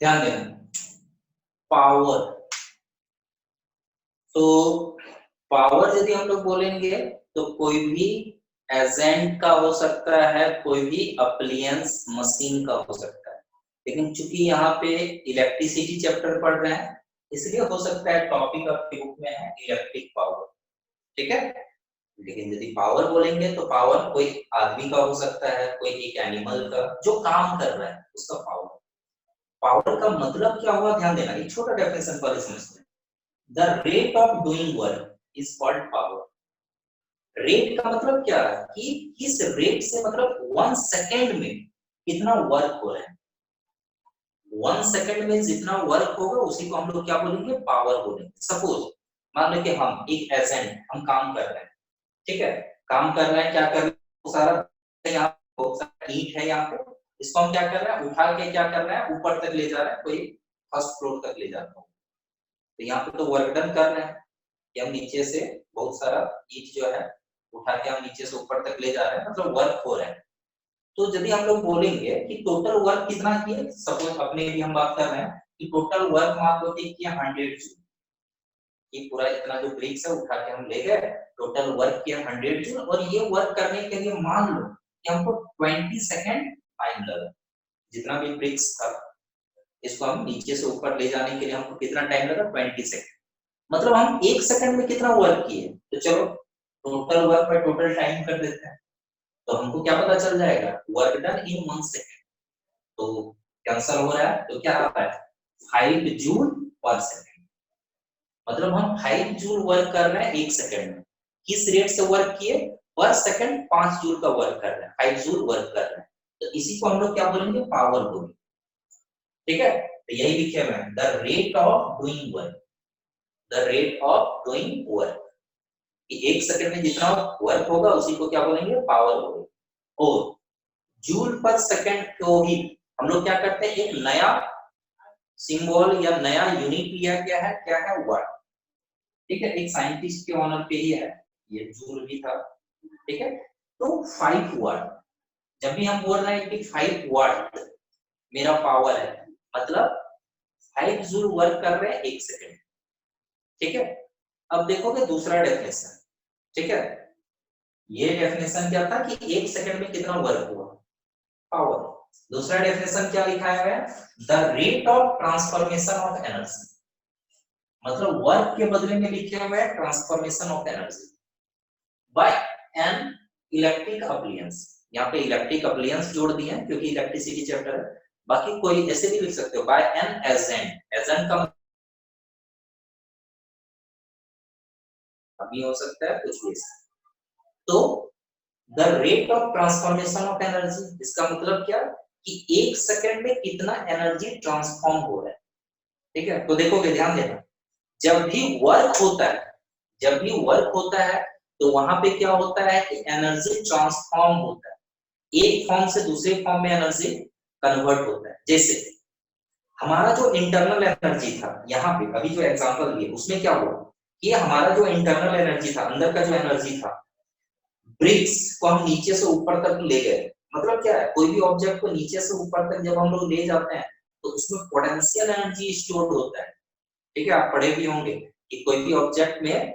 ध्यान देना पावर, तो पावर यदि हम लोग बोलेंगे तो कोई भी एजेंट का हो सकता है, कोई भी अप्लायंस मशीन का हो सकता है, लेकिन चूंकि यहाँ पे इलेक्ट्रिसिटी चैप्टर पढ़ रहे हैं इसलिए हो सकता है टॉपिक आपके बुक में है इलेक्ट्रिक पावर, ठीक है। लेकिन यदि पावर बोलेंगे तो पावर कोई आदमी का हो सकता है, कोई एक एनिमल का जो काम कर रहा है उसका पावर। पावर का मतलब क्या हुआ ध्यान देना, एक छोटा डेफिनेशन पहले समझते हैं। The rate of doing work is called power. Rate का मतलब क्या है कि किस रेट से, मतलब 1 सेकेंड में कितना वर्क हो रहा है, 1 सेकेंड में जितना वर्क होगा उसी को हम लोग क्या बोलेंगे, पावर बोलेंगे। सपोज मान लो कि हम एक एजेंट, हम काम कर रहे हैं, ठीक है, काम कर रहे हैं, क्या कर रहे हैं, बहुत सारा यहाँ बहुत सारा ईंट है यहाँ पे, इसको हम क्या कर रहे हैं, उठा के क्या कर रहे हैं, ऊपर तक ले जा रहे हैं, कोई फर्स्ट फ्लोर तक ले जाता हूँ, तो यहाँ पे तो वर्क डन कर रहे हैं कि हम नीचे से बहुत सारा ईंट जो है उठा के हम नीचे से ऊपर तक ले जा रहे हैं, मतलब वर्क हो रहा है। तो यदि हम लोग बोलेंगे कि टोटल वर्क कितना किया, सपोज अपने भी हम बात कर रहे हैं कि टोटल वर्क मान लो कि किया 100 जूल, ये पूरा इतना जो ब्रिक्स है उठा के हम ले गए, टोटल वर्क किया 100 जूल, और ये वर्क करने के लिए मान लो कि हमको 20 सेकंड टाइम लगा, जितना भी ब्रिक्स था इसको हम नीचे से ऊपर ले जाने के लिए हमको कितना टाइम लगा, 20 सेकंड, मतलब हम 1 सेकंड में कितना वर्क किए। तो चलो total work by total time कर देते हैं, तो हमको क्या पता चल जाएगा, वर्क डन इन 1 सेकंड, तो कैंसिल हो रहा है, तो क्या आता है 5 जूल पर सेकंड, मतलब हम 5 जूल वर्क कर रहे हैं 1 सेकंड में। किस रेट से वर्क किए, पर सेकंड 5 जूल का वर्क कर रहे हैं, 5 जूल वर्क कर रहे हैं, तो इसी को हम लोग क्या बोलेंगे, पावर बोलेंगे, ठीक है। तो यही लिखे हुए हैं, the rate of doing work, the rate of doing work, कि 1 सेकंड में जितना वर्क होगा उसी को क्या बोलेंगे, पावर बोलेंगे। और जूल पर सेकंड को ही हम लोग क्या करते हैं, एक नया सिंबल या नया यूनिट लिया गया है, क्या है, वाट। ठीक है, एक साइंटिस्ट के ऑनर पे ही है, ये जूल भी था। ठीक है, तो 5 वाट, जब भी हम बोल रहे हैं कि 5 वाट मेरा पावर है, मतलब 5 जूल वर्क कर रहे हैं 1 सेकंड। ठीक है, अब देखोगे दूसरा डेफिनेशन। ठीक है, ये डेफिनेशन क्या था कि 1 सेकंड में कितना वर्क हुआ, पावर। दूसरा डेफिनेशन क्या लिखा है, the rate of transformation of energy, मतलब वर्क के बदले में लिखे हुए हैं transformation of energy by an electric appliance. यहाँ पे इलेक्ट्रिक अप्लायंस जोड़ दिए हैं क्योंकि इलेक्ट्रिसिटी चैप्टर है। बाकी कोई ऐसे भी लिख सकते हो, बाय एन एजेंट, एजेंट का भी हो सकता है, कुछ भी। तो the rate of transformation of energy, इसका मतलब क्या कि 1 सेकंड में कितना एनर्जी ट्रांसफॉर्म हो रहा है। ठीक है, तो देखोगे, ध्यान देना, जब भी वर्क होता है, जब भी वर्क होता है तो वहां पे क्या होता है कि एनर्जी ट्रांसफॉर्म होता है, एक फॉर्म से दूसरे फॉर्म में एनर्जी कन्वर्ट होता है। जैसे हमारा जो इंटरनल एनर्जी था, यहाँ पे अभी जो एग्जांपल दिए उसमें क्या हुआ कि हमारा जो इंटरनल एनर्जी था, अंदर का जो एनर्जी था, ब्रिक्स को हम नीचे से ऊपर तक ले गए। मतलब क्या है, कोई भी ऑब्जेक्ट को नीचे से ऊपर तक जब हम लोग ले जाते हैं तो उसमें पोटेंशियल एनर्जी स्टोर होता है। ठीक है, आप पढ़े भी होंगे कि कोई भी ऑब्जेक्ट में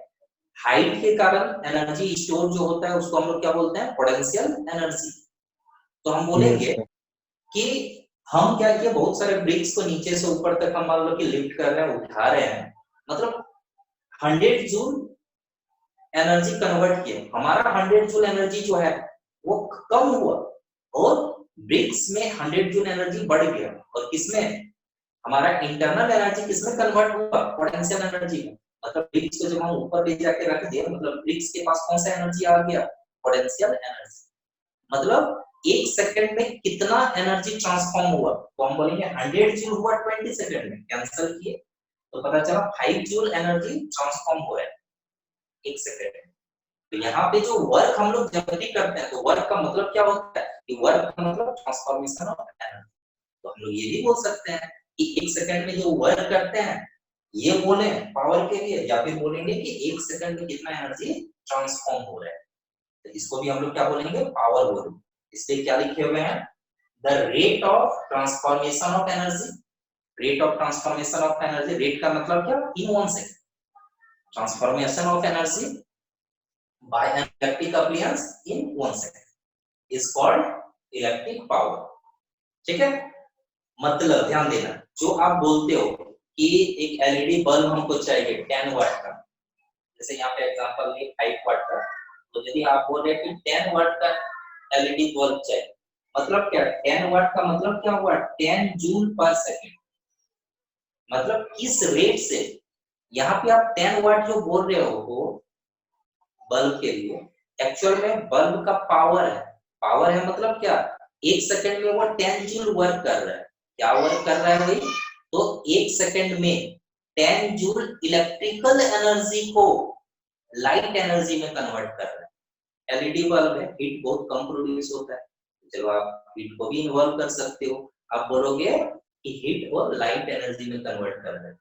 हाइट के कारण एनर्जी स्टोर जो होता है उसको हम लोग क्या बोलते हैं, पोटेंशियल एनर्जी। तो हम बोलेंगे कि हम क्या किए, बहुत सारे ब्रिक्स को नीचे से ऊपर तक हम मान लो कि लिफ्ट कर रहे हैं, उठा रहे हैं, मतलब 100 जूल एनर्जी कन्वर्ट किया। हमारा 100 जूल एनर्जी जो है वो कम हुआ और ब्रिक्स में 100 जूल एनर्जी बढ़ गया। और किसमें, हमारा इंटरनल एनर्जी किसमें कन्वर्ट हुआ, पोटेंशियल एनर्जी में। मतलब ब्रिक्स को जब हम ऊपर ले जाके रख दिए, मतलब ब्रिक्स के पास कौन सा एनर्जी आ गया, पोटेंशियल एनर्जी। मतलब 1 सेकंड में कितना एनर्जी ट्रांसफॉर्म हुआ, तो हम बोलेंगे 100 जूल हुआ 20 सेकंड में, कैंसिल किए तो पता चला 5 जूल एनर्जी ट्रांसफॉर्म हो रहा है 1 सेकंड में। तो यहाँ पे जो वर्क हम लोग जब भी करते हैं तो वर्क का मतलब क्या होता है कि वर्क का मतलब ट्रांसफॉर्मेशन ऑफ एनर्जी। तो हम लोग ये भी बोल सकते हैं कि 1 सेकंड में जो वर्क करते हैं ये बोले पावर के लिए, या फिर बोलेंगे कि 1 सेकंड में कितना एनर्जी ट्रांसफॉर्म हो रहा है, तो इसको भी हम लोग क्या बोलेंगे, पावर बोलेंगे। इसलिए क्या लिखे हुए हैं, the rate of transformation of energy, rate of transformation of energy, rate का मतलब क्या, इन 1 second, transformation of energy by an electric appliance in 1 second is called electric power। ठीक है, मतलब ध्यान देना, जो आप बोलते हो कि एक एलईडी बल्ब हमको चाहिए 10 वाट का, जैसे यहाँ पे एग्जांपल है 5 वाट का, तो यदि आप बोल रहे हैं कि 10 वाट का एलईडी बल्ब चाहिए, मतलब क्या, 10 वाट का मतलब क्या हुआ, 10 जूल पर सेकंड। मतलब किस रेट से, यहाँ पे आप 10 वाट जो बोल रहे हो बल्ब के लिए, एक्चुअल में बल्ब का पावर है। पावर है मतलब क्या, 1 सेकंड में वो 10 जूल वर्क कर रहा है। क्या वर्क कर रहा है भाई, तो 1 सेकंड में 10 जूल इलेक्ट्रिकल एनर्जी को लाइट एनर्जी में कन्वर्ट कर रहा है। एलईडी बल्ब है, हीट बहुत कम प्रोड्यूस होता है, चलो आप हीट को भी इन्वॉल्व कर सकते हो। आप बोलोगे कि हीट और लाइट एनर्जी में कन्वर्ट कर रहा है।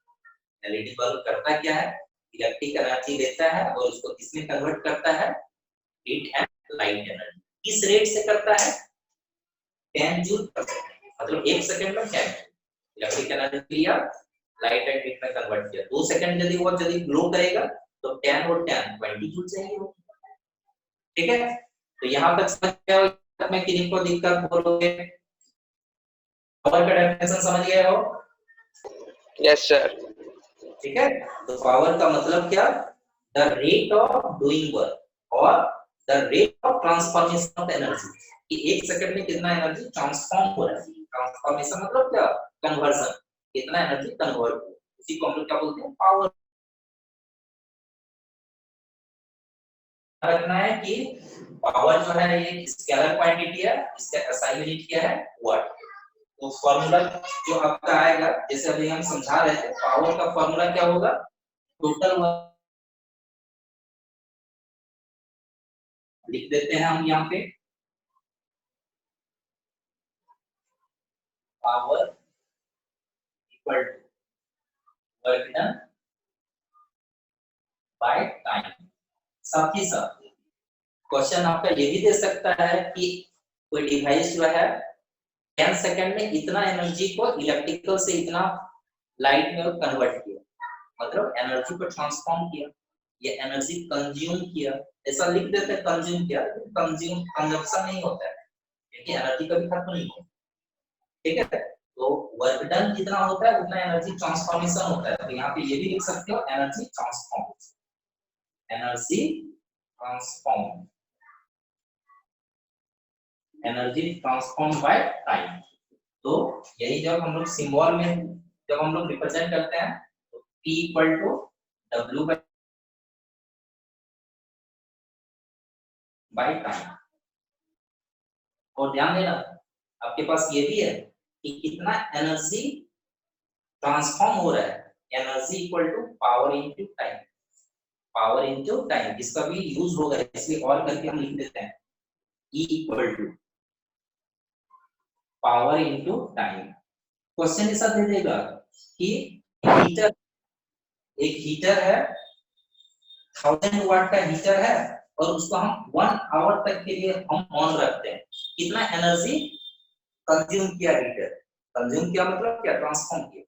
एलईडी बल्ब करता क्या है, इलेक्ट्रिक एनर्जी देता है और उसको किसमें कन्वर्ट करता है, हीट एंड लाइट एनर्जी। किस रेट से करता है, 10 जूल पर सेकंड, मतलब 1 सेकंड में 10 इलेक्ट्रिक एनर्जी लिया, लाइट एंड हीट में कन्वर्ट किया। 2 सेकंड यदि वो ग्लो करेगा तो 10 और 10 20 जूल चाहिए होगी। ठीक है, तो यहाँ तक समझ गए, में किन्हीं को दिक्कत बोलोगे, पावर का डेफिनेशन समझ गए हो। Yes sir. ठीक है, तो पावर का मतलब क्या, the rate of doing work और the rate of transformation of energy, कि 1 सेकंड में कितना एनर्जी ट्रांसफॉर्म हो रहा है। ट्रांसफॉर्मेशन मतलब क्या, कन्वर्जन, कितना एनर्जी कन्वर्ट हो, उसी को हम लोग क्या बोलते हैं, पावर। रखना है कि पावर जो है ये स्केलर क्वांटिटी है, इसका एसआई यूनिट क्या है, वाट। तो फॉर्मूला जो आपका आएगा, जैसे अभी हम समझा रहे थे, पावर का फॉर्मूला क्या होगा, टोटल लिख देते हैं हम यहाँ पे, power equal to work done by time. साथ ही साथ क्वेश्चन आपका ये भी दे सकता है कि कोई डिवाइस जो है 10 सेकंड में इतना एनर्जी को इलेक्ट्रिकल से इतना लाइट में कन्वर्ट किया, मतलब एनर्जी को ट्रांसफॉर्म किया, ये एनर्जी कंज्यूम किया, ऐसा लिख देते हैं कंज्यूम किया, कंज्यूम कंजप्शन नहीं होता है क्योंकि एनर्जी कभी खत्म नहीं होती, ठीक है। तो वर्क डन जितना होता है उतना एनर्जी ट्रांसफॉर्मेशन होता है, तो यहाँ पे ये भी लिख सकते हो energy transform, energy transform, energy transform by time. तो यही जब हम लोग सिंबल में जब हम लोग रिप्रेजेंट करते हैं तो P equal to W by time. और ध्यान देना आपके पास ये भी है कि कितना एनर्जी ट्रांसफॉर्म हो रहा है, energy equal to power into time, power into time, इसका भी यूज होगा इसलिए और करके हम लिख देते हैं E equal to power into time. Question ऐसा दे देगा कि हीटर, एक हीटर है 1000 वाट का हीटर है और उसको हम 1 आवर तक के लिए हम ऑन रखते हैं, कितना एनर्जी कंज्यूम किया हीटर, कंज्यूम किया मतलब क्या, ट्रांसफॉर्म किया,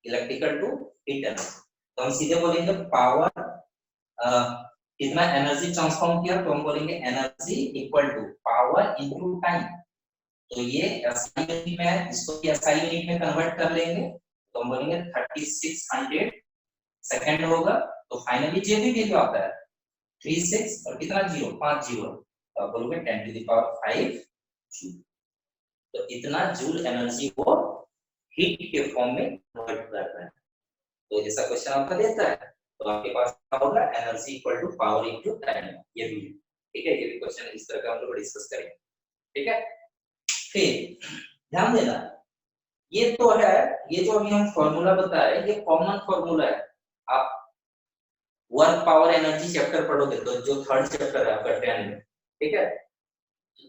इलेक्ट्रिकल टू हीट एनर्जी। तो हम सीधे बोलेंगे पावर कितना एनर्जी ट्रांसफॉर्म किया, तो हम बोलेंगे energy equal to power into time. तो ये SI यूनिट में है, इसको SI यूनिट में कन्वर्ट कर लेंगे तो हम बोलेंगे 3600 सेकंड होगा। तो फाइनली जो भी वैल्यू आता है 36 और कितना जीरो 5 जीरो, तो आप बोलोगे 10 टू द पावर 5 जूल। तो इतना जूल एनर्जी को हीट के फॉर्म में कन्वर्ट कर रहा है। तो जैसा क्वेश्चन आपका देता है तो आपके पास क्या होगा, energy equal to power into time, ये भी ठीक है। ये भी क्वेश्चन इस तरह का हम लोग डिस्कस करेंगे, ठीक है। फिर ध्यान देना ये तो है, ये जो अभी हम फॉर्मूला बताए ये कॉमन फॉर्मूला है। आप वर्क पावर एनर्जी चैप्टर पढ़ोगे तो जो 3rd चैप्टर है आपका 10 में, ठीक है।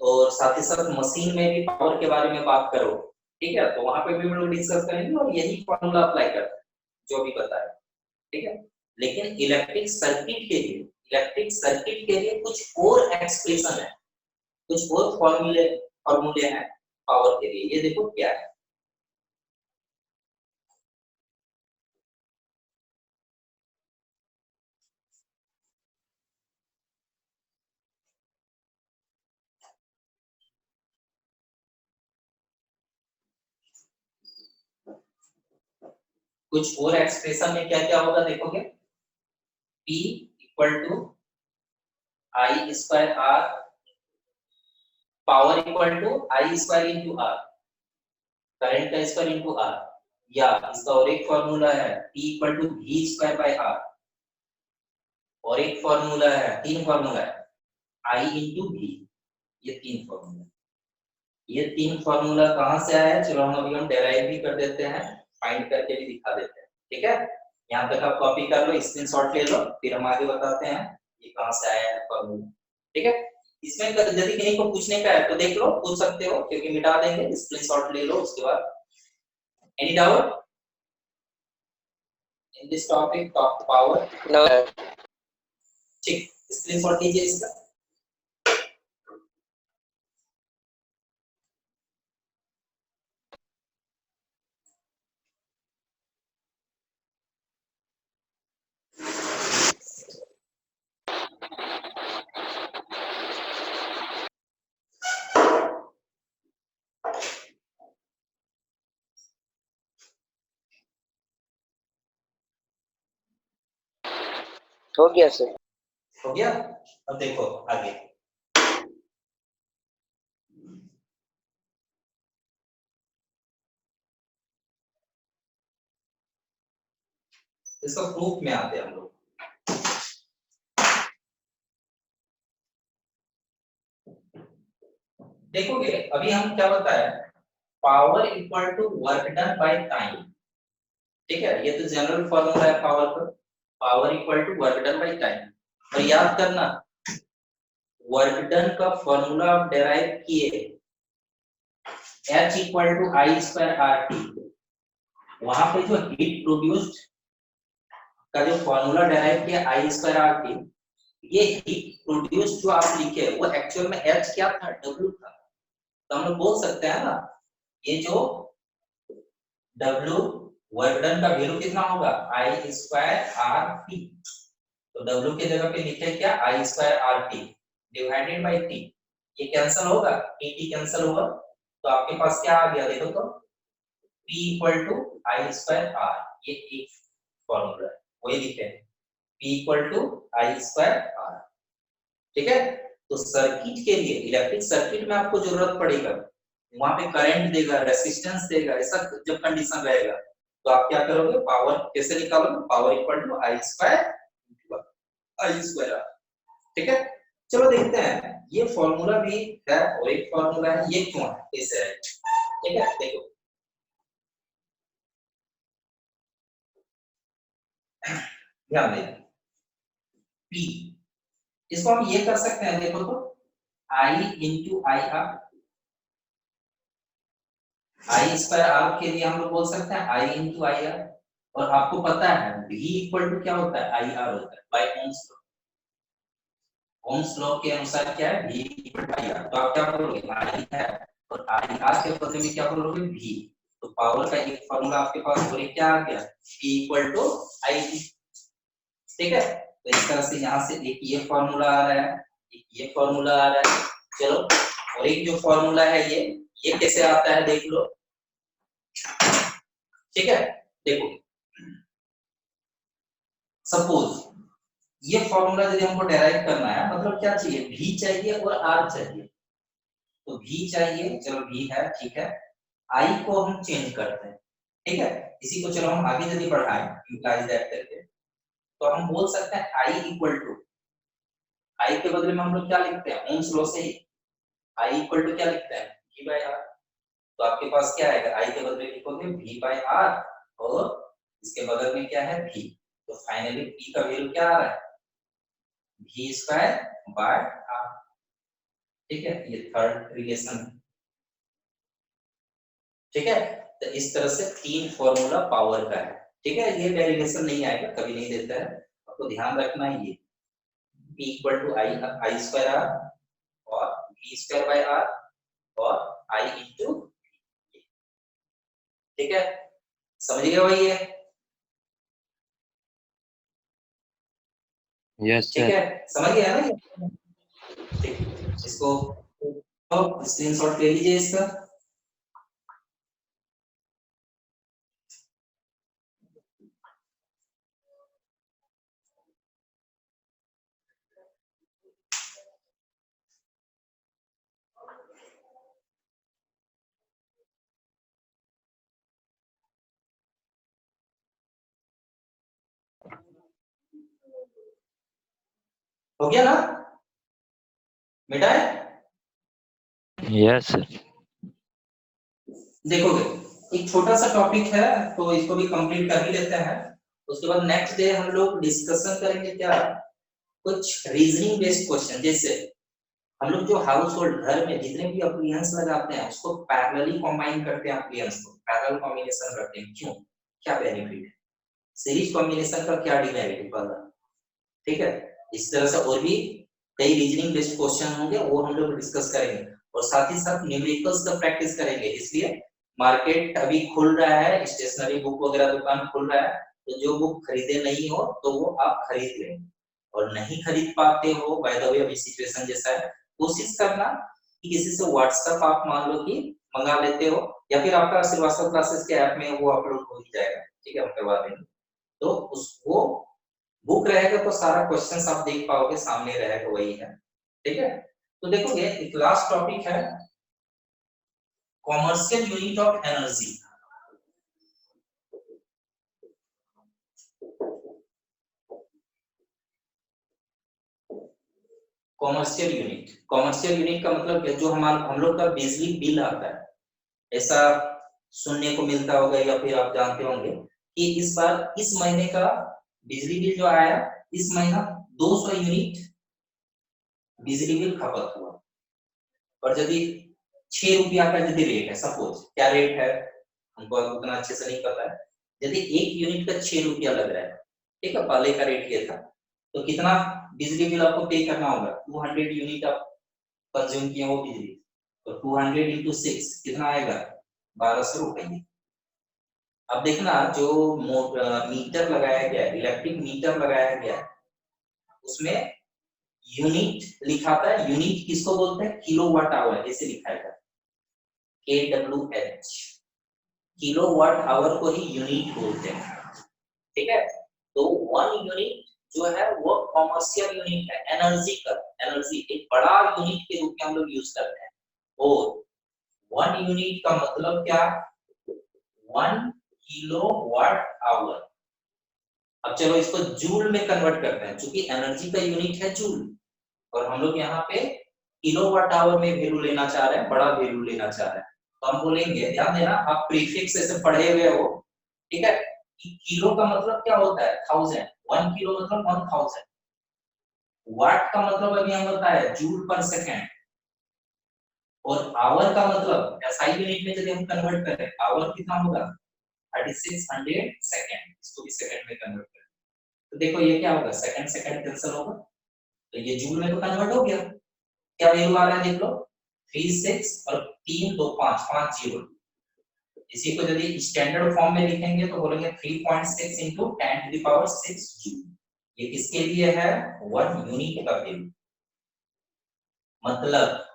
और साथ ही साथ मशीन में भी पावर के बारे में बात करो, ठीक है, तो वहां पे भी हम लोग डिस्कस करेंगे और यही फॉर्मूला अप्लाई करते हैं जो भी बताया, ठीक है। लेकिन इलेक्ट्रिक सर्किट के लिए कुछ और एक्सप्रेशन है, कुछ और फॉर्मूले हैं पावर के लिए, ये देखो क्या है। कुछ और एक्सप्रेशन में क्या क्या होगा देखोगे, P equal to I square R, power equal to I square into R, current का स्क्वायर इंटू R, या इसका और एक फॉर्मूला है P equal to V square by R, और एक फॉर्मूला है, 3 फॉर्मूला है I इंटू V, ये 3 फॉर्मूला, ये 3 फॉर्मूला कहां से आया है, चलो हम डेराइव भी कर देते हैं, फाइंड करके भी दिखा देते हैं, ठीक है। यहाँ तक आप कॉपी कर लो, स्क्रीनशॉट ले लो, फिर हम आगे बताते हैं ये कहां से आया है फॉर्मूला, ठीक है। इसमें यदि किसी को पूछने का है तो देख लो, पूछ सकते हो क्योंकि मिटा देंगे, स्क्रीनशॉट ले लो उसके बाद। Any doubt in this topic of power? No ठीक, स्क्रीनशॉट लीजिए इसका। हो गया सर। हो गया, अब देखो आगे। इसका प्रूफ में आते हैं हम लोग। देखोगे अभी हम क्या बताया, power equal to work done by time, ठीक है। ये तो जनरल फॉर्मूला है पावर का, power equal to work done by time. और याद करना वर्क डन का फॉर्मूला आप डेराइव किए H equal to I square RT, वहां पे जो हीट प्रोड्यूस्ड का जो फॉर्मूला डेराइव किया आई स्क्वायर आर टी, ये हीट प्रोड्यूस्ड जो आप लिखे वो एक्चुअल में एच क्या था, डब्ल्यू था। तो हम लोग बोल सकते हैं ना, ये जो डब्ल्यू वर्क डन का वैल्यू कितना होगा, आई स्क्वायर आर टी। तो डब्ल्यू की जगह पे लिखे क्या, I square R T divided by T. ये कैंसिल होगा, टी टी कैंसिल होगा, तो आपके पास क्या आ गया देखो तो, P equal to I square R. ये एक फॉर्मूला है, वही लिखे हैं, P equal to I square R. ठीक है, तो सर्किट के लिए, इलेक्ट्रिक सर्किट में आपको जरूरत पड़ेगा, वहां पे करंट देगा, रेसिस्टेंस देगा, ऐसा जब कंडीशन रहेगा तो आप क्या करोगे, पावर कैसे निकालोगे, power equal to I square R. ठीक है, चलो देखते हैं, ये फॉर्मूला भी है और एक फॉर्मूला है, ये क्यों है, कैसे है। ठीक है, देखो ध्यान दें, P इसको हम ये कर सकते हैं, देखो तो I into I R, I square R के लिए हम लोग बोल सकते हैं I इंटू आई आर। और आपको पता है V इक्वल टू क्या होता है, आई आर होता है, by Ohm's law. Ohm's law के अनुसार क्या है, V equal to I R. तो आप क्या करोगे, I है और आई आर के बदले में क्या करोगे, V। तो पावर का एक फॉर्मूला आपके पास और एक क्या आ गया, P equal to I T. ठीक है, तो इस तरह से यहाँ से एक ये फॉर्मूला आ रहा है, एक ये फॉर्मूला आ रहा है। चलो, और एक जो फॉर्मूला है ये कैसे आता है देख लो। ठीक है, देखो सपोज ये फॉर्मूला यदि हमको डेराइव करना है, मतलब क्या चाहिए, V चाहिए और R चाहिए। तो V चाहिए, चलो V है, ठीक है, I को हम चेंज करते हैं। ठीक है, इसी को चलो हम आगे यदि बढ़ाएं, यूटिलाइज दैट करके, तो हम बोल सकते हैं I इक्वल टू, आई के बदले में हम लोग क्या लिखते हैं, ओम्स लॉ से ही आई इक्वल टू क्या लिखते हैं, V बाय आर। तो आपके पास क्या आएगा, आई के बदले लिखोगे V बाय आर और इसके बगल में क्या है, V। तो फाइनली P का वैल्यू क्या आ रहा है, V स्क्वायर बाय आर। ठीक है, ये थर्ड रिलेशन है। ठीक है, तो इस तरह से तीन फॉर्मूला पावर का है। ठीक है, ये डेरिवेशन नहीं आएगा, कभी नहीं देता है, आपको ध्यान रखना है ये P equal to I square R और V स्क्वायर बाय आर और I इंटू। ठीक है, समझ गए भाई ये। यस ठीक सर। है, समझ गया ना ये। ठीक, इसको स्क्रीनशॉट ले लीजिए इसका। हो गया ना, मिटा है। Yes sir. देखोगे एक छोटा सा टॉपिक है, तो इसको भी कंप्लीट कर ही लेते हैं। उसके बाद नेक्स्ट डे हम लोग डिस्कशन करेंगे क्या, कुछ रीजनिंग बेस्ड क्वेश्चन। जैसे हम लोग जो हाउस होल्ड घर में जितने भी अप्लायंस लगाते हैं उसको पैरेलली कंबाइन करते हैं, अप्लायंस को पैरेलल कॉम्बिनेशन करते हैं, क्यों, क्या बेनिफिट है, सीरीज कॉम्बिनेशन का क्या डिमेरिट वाला। ठीक है, इस तरह से और भी कई रीजनिंग बेस्ड क्वेश्चन होंगे, वो हम लोग डिस्कस करेंगे और साथ ही साथ न्यूमेरिकल्स का प्रैक्टिस करेंगे। इसलिए मार्केट अभी खुल रहा है, स्टेशनरी बुक वगैरह दुकान खुल रहा है, तो जो बुक खरीदे नहीं हो तो वो आप खरीद लें, और नहीं खरीद पाते हो, बाय द वे अभी सिचुएशन जैसा है, कोशिश करना कि किसी से व्हाट्सएप आप मान लो कि मंगा लेते हो, या फिर आपका श्रीवास्तव क्लासेस के ऐप में वो अपलोड हो ही जाएगा। ठीक है, हम करवा देंगे, तो उसको बुक रहेगा तो सारा क्वेश्चंस आप देख पाओगे, सामने रहेगा, वही है। ठीक है, तो देखोगे एक लास्ट टॉपिक है commercial unit of energy. Commercial unit का मतलब है जो हम लोग का बिजली बिल आता है, ऐसा सुनने को मिलता होगा या फिर आप जानते होंगे कि इस बार इस महीने का बिजली बिल जो आया, इस महीना 200 यूनिट बिजली बिल खपत हुआ। और यदि 6 रुपया का यदि रेट है, सपोज क्या रेट है हमको उतना अच्छे से नहीं पता है, यदि 1 यूनिट का 6 रुपया लग रहा है, ठीक है, पहले का रेट ये था, तो कितना बिजली बिल आपको पे करना होगा? 200 यूनिट आप कंज्यूम किए वो बिजली, तो 200 into 6 कितना आएगा? 1200 रुपये। अब देखना जो मीटर लगाया गया है, इलेक्ट्रिक मीटर लगाया गया है, उसमें यूनिट लिखा था। यूनिट किसको बोलते हैं? किलोवाट आवर, ऐसे लिखा है KWH, किलोवाट आवर को ही यूनिट बोलते हैं, ठीक है। तो 1 यूनिट जो है वो कॉमर्शियल यूनिट है, एनर्जी का, एनर्जी एक बड़ा यूनिट के रूप में हम लोग यूज करते हैं। और 1 यूनिट का मतलब क्या? 1 किलोवाट आवर। अब चलो इसको जूल में कन्वर्ट करते हैं, क्योंकि एनर्जी का यूनिट है जूल, और हम लोग यहाँ पे किलोवाट आवर में वैल्यू लेना चाह रहे हैं, बड़ा वैल्यू लेना चाह रहे हैं। तो हम बोलेंगे, ध्यान देना, आप प्रीफिक्स ऐसे पढ़े हुए हो, ठीक है, कि किलो का मतलब क्या होता है? 1000, 1 किलो मतलब 1000। वाट का मतलब अभी हम बताया जूल पर सेकेंड, और आवर का मतलब एसआई यूनिट में यदि हम कन्वर्ट करें, आवर कितना होगा? 3600 सेकंड, इसको भी सेकंड में कन्वर्ट करें तो देखो ये क्या होगा? सेकंड सेकंड कैंसिल होगा, तो ये जूल में तो कन्वर्ट हो गया। क्या वैल्यू आ रहा है देख लो, 36 और 3 2 5 5 जीरो। इसी को यदि स्टैंडर्ड फॉर्म में लिखेंगे तो बोलेंगे 3.6 into 10 to the power 6 joule. ये किसके लिए है? 1 यूनिट का वैल्यू। मतलब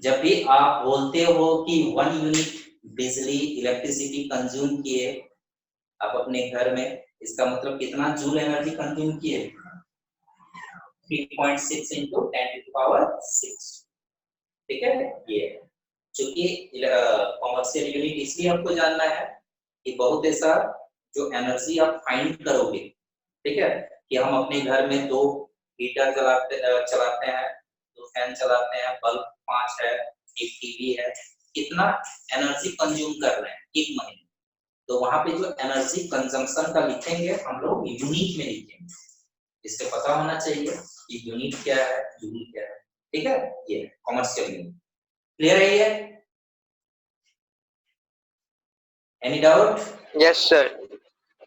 जब भी आप बोलते हो कि 1 यूनिट बिजली इलेक्ट्रिसिटी कंज्यूम किए आप अपने घर में, इसका मतलब कितना जूल एनर्जी कंज्यूम किए? 3.6 into 10 to the power 6, ठीक है। ये चूंकि कॉमर्शियल यूनिट इसलिए आपको जानना है कि बहुत ऐसा जो एनर्जी आप फाइंड करोगे, ठीक है, कि हम अपने घर में 2 हीटर चलाते हैं, 2 फैन चलाते हैं, बल्ब 5 है, एक टीवी है, कितना एनर्जी कंज्यूम कर रहे हैं एक महीने, तो वहां पे जो एनर्जी कंजम्पशन का लिखेंगे हम लोग यूनिट में लिखेंगे। इससे पता होना चाहिए कि यूनिट क्या है, जूल क्या है, ठीक है। ये कॉमर्शियल यूनिट क्लियर है? ये एनी डाउट? Yes sir.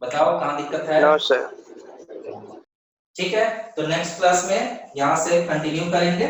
बताओ कहाँ दिक्कत है? No sir. ठीक है, तो नेक्स्ट क्लास में यहाँ से कंटिन्यू करेंगे।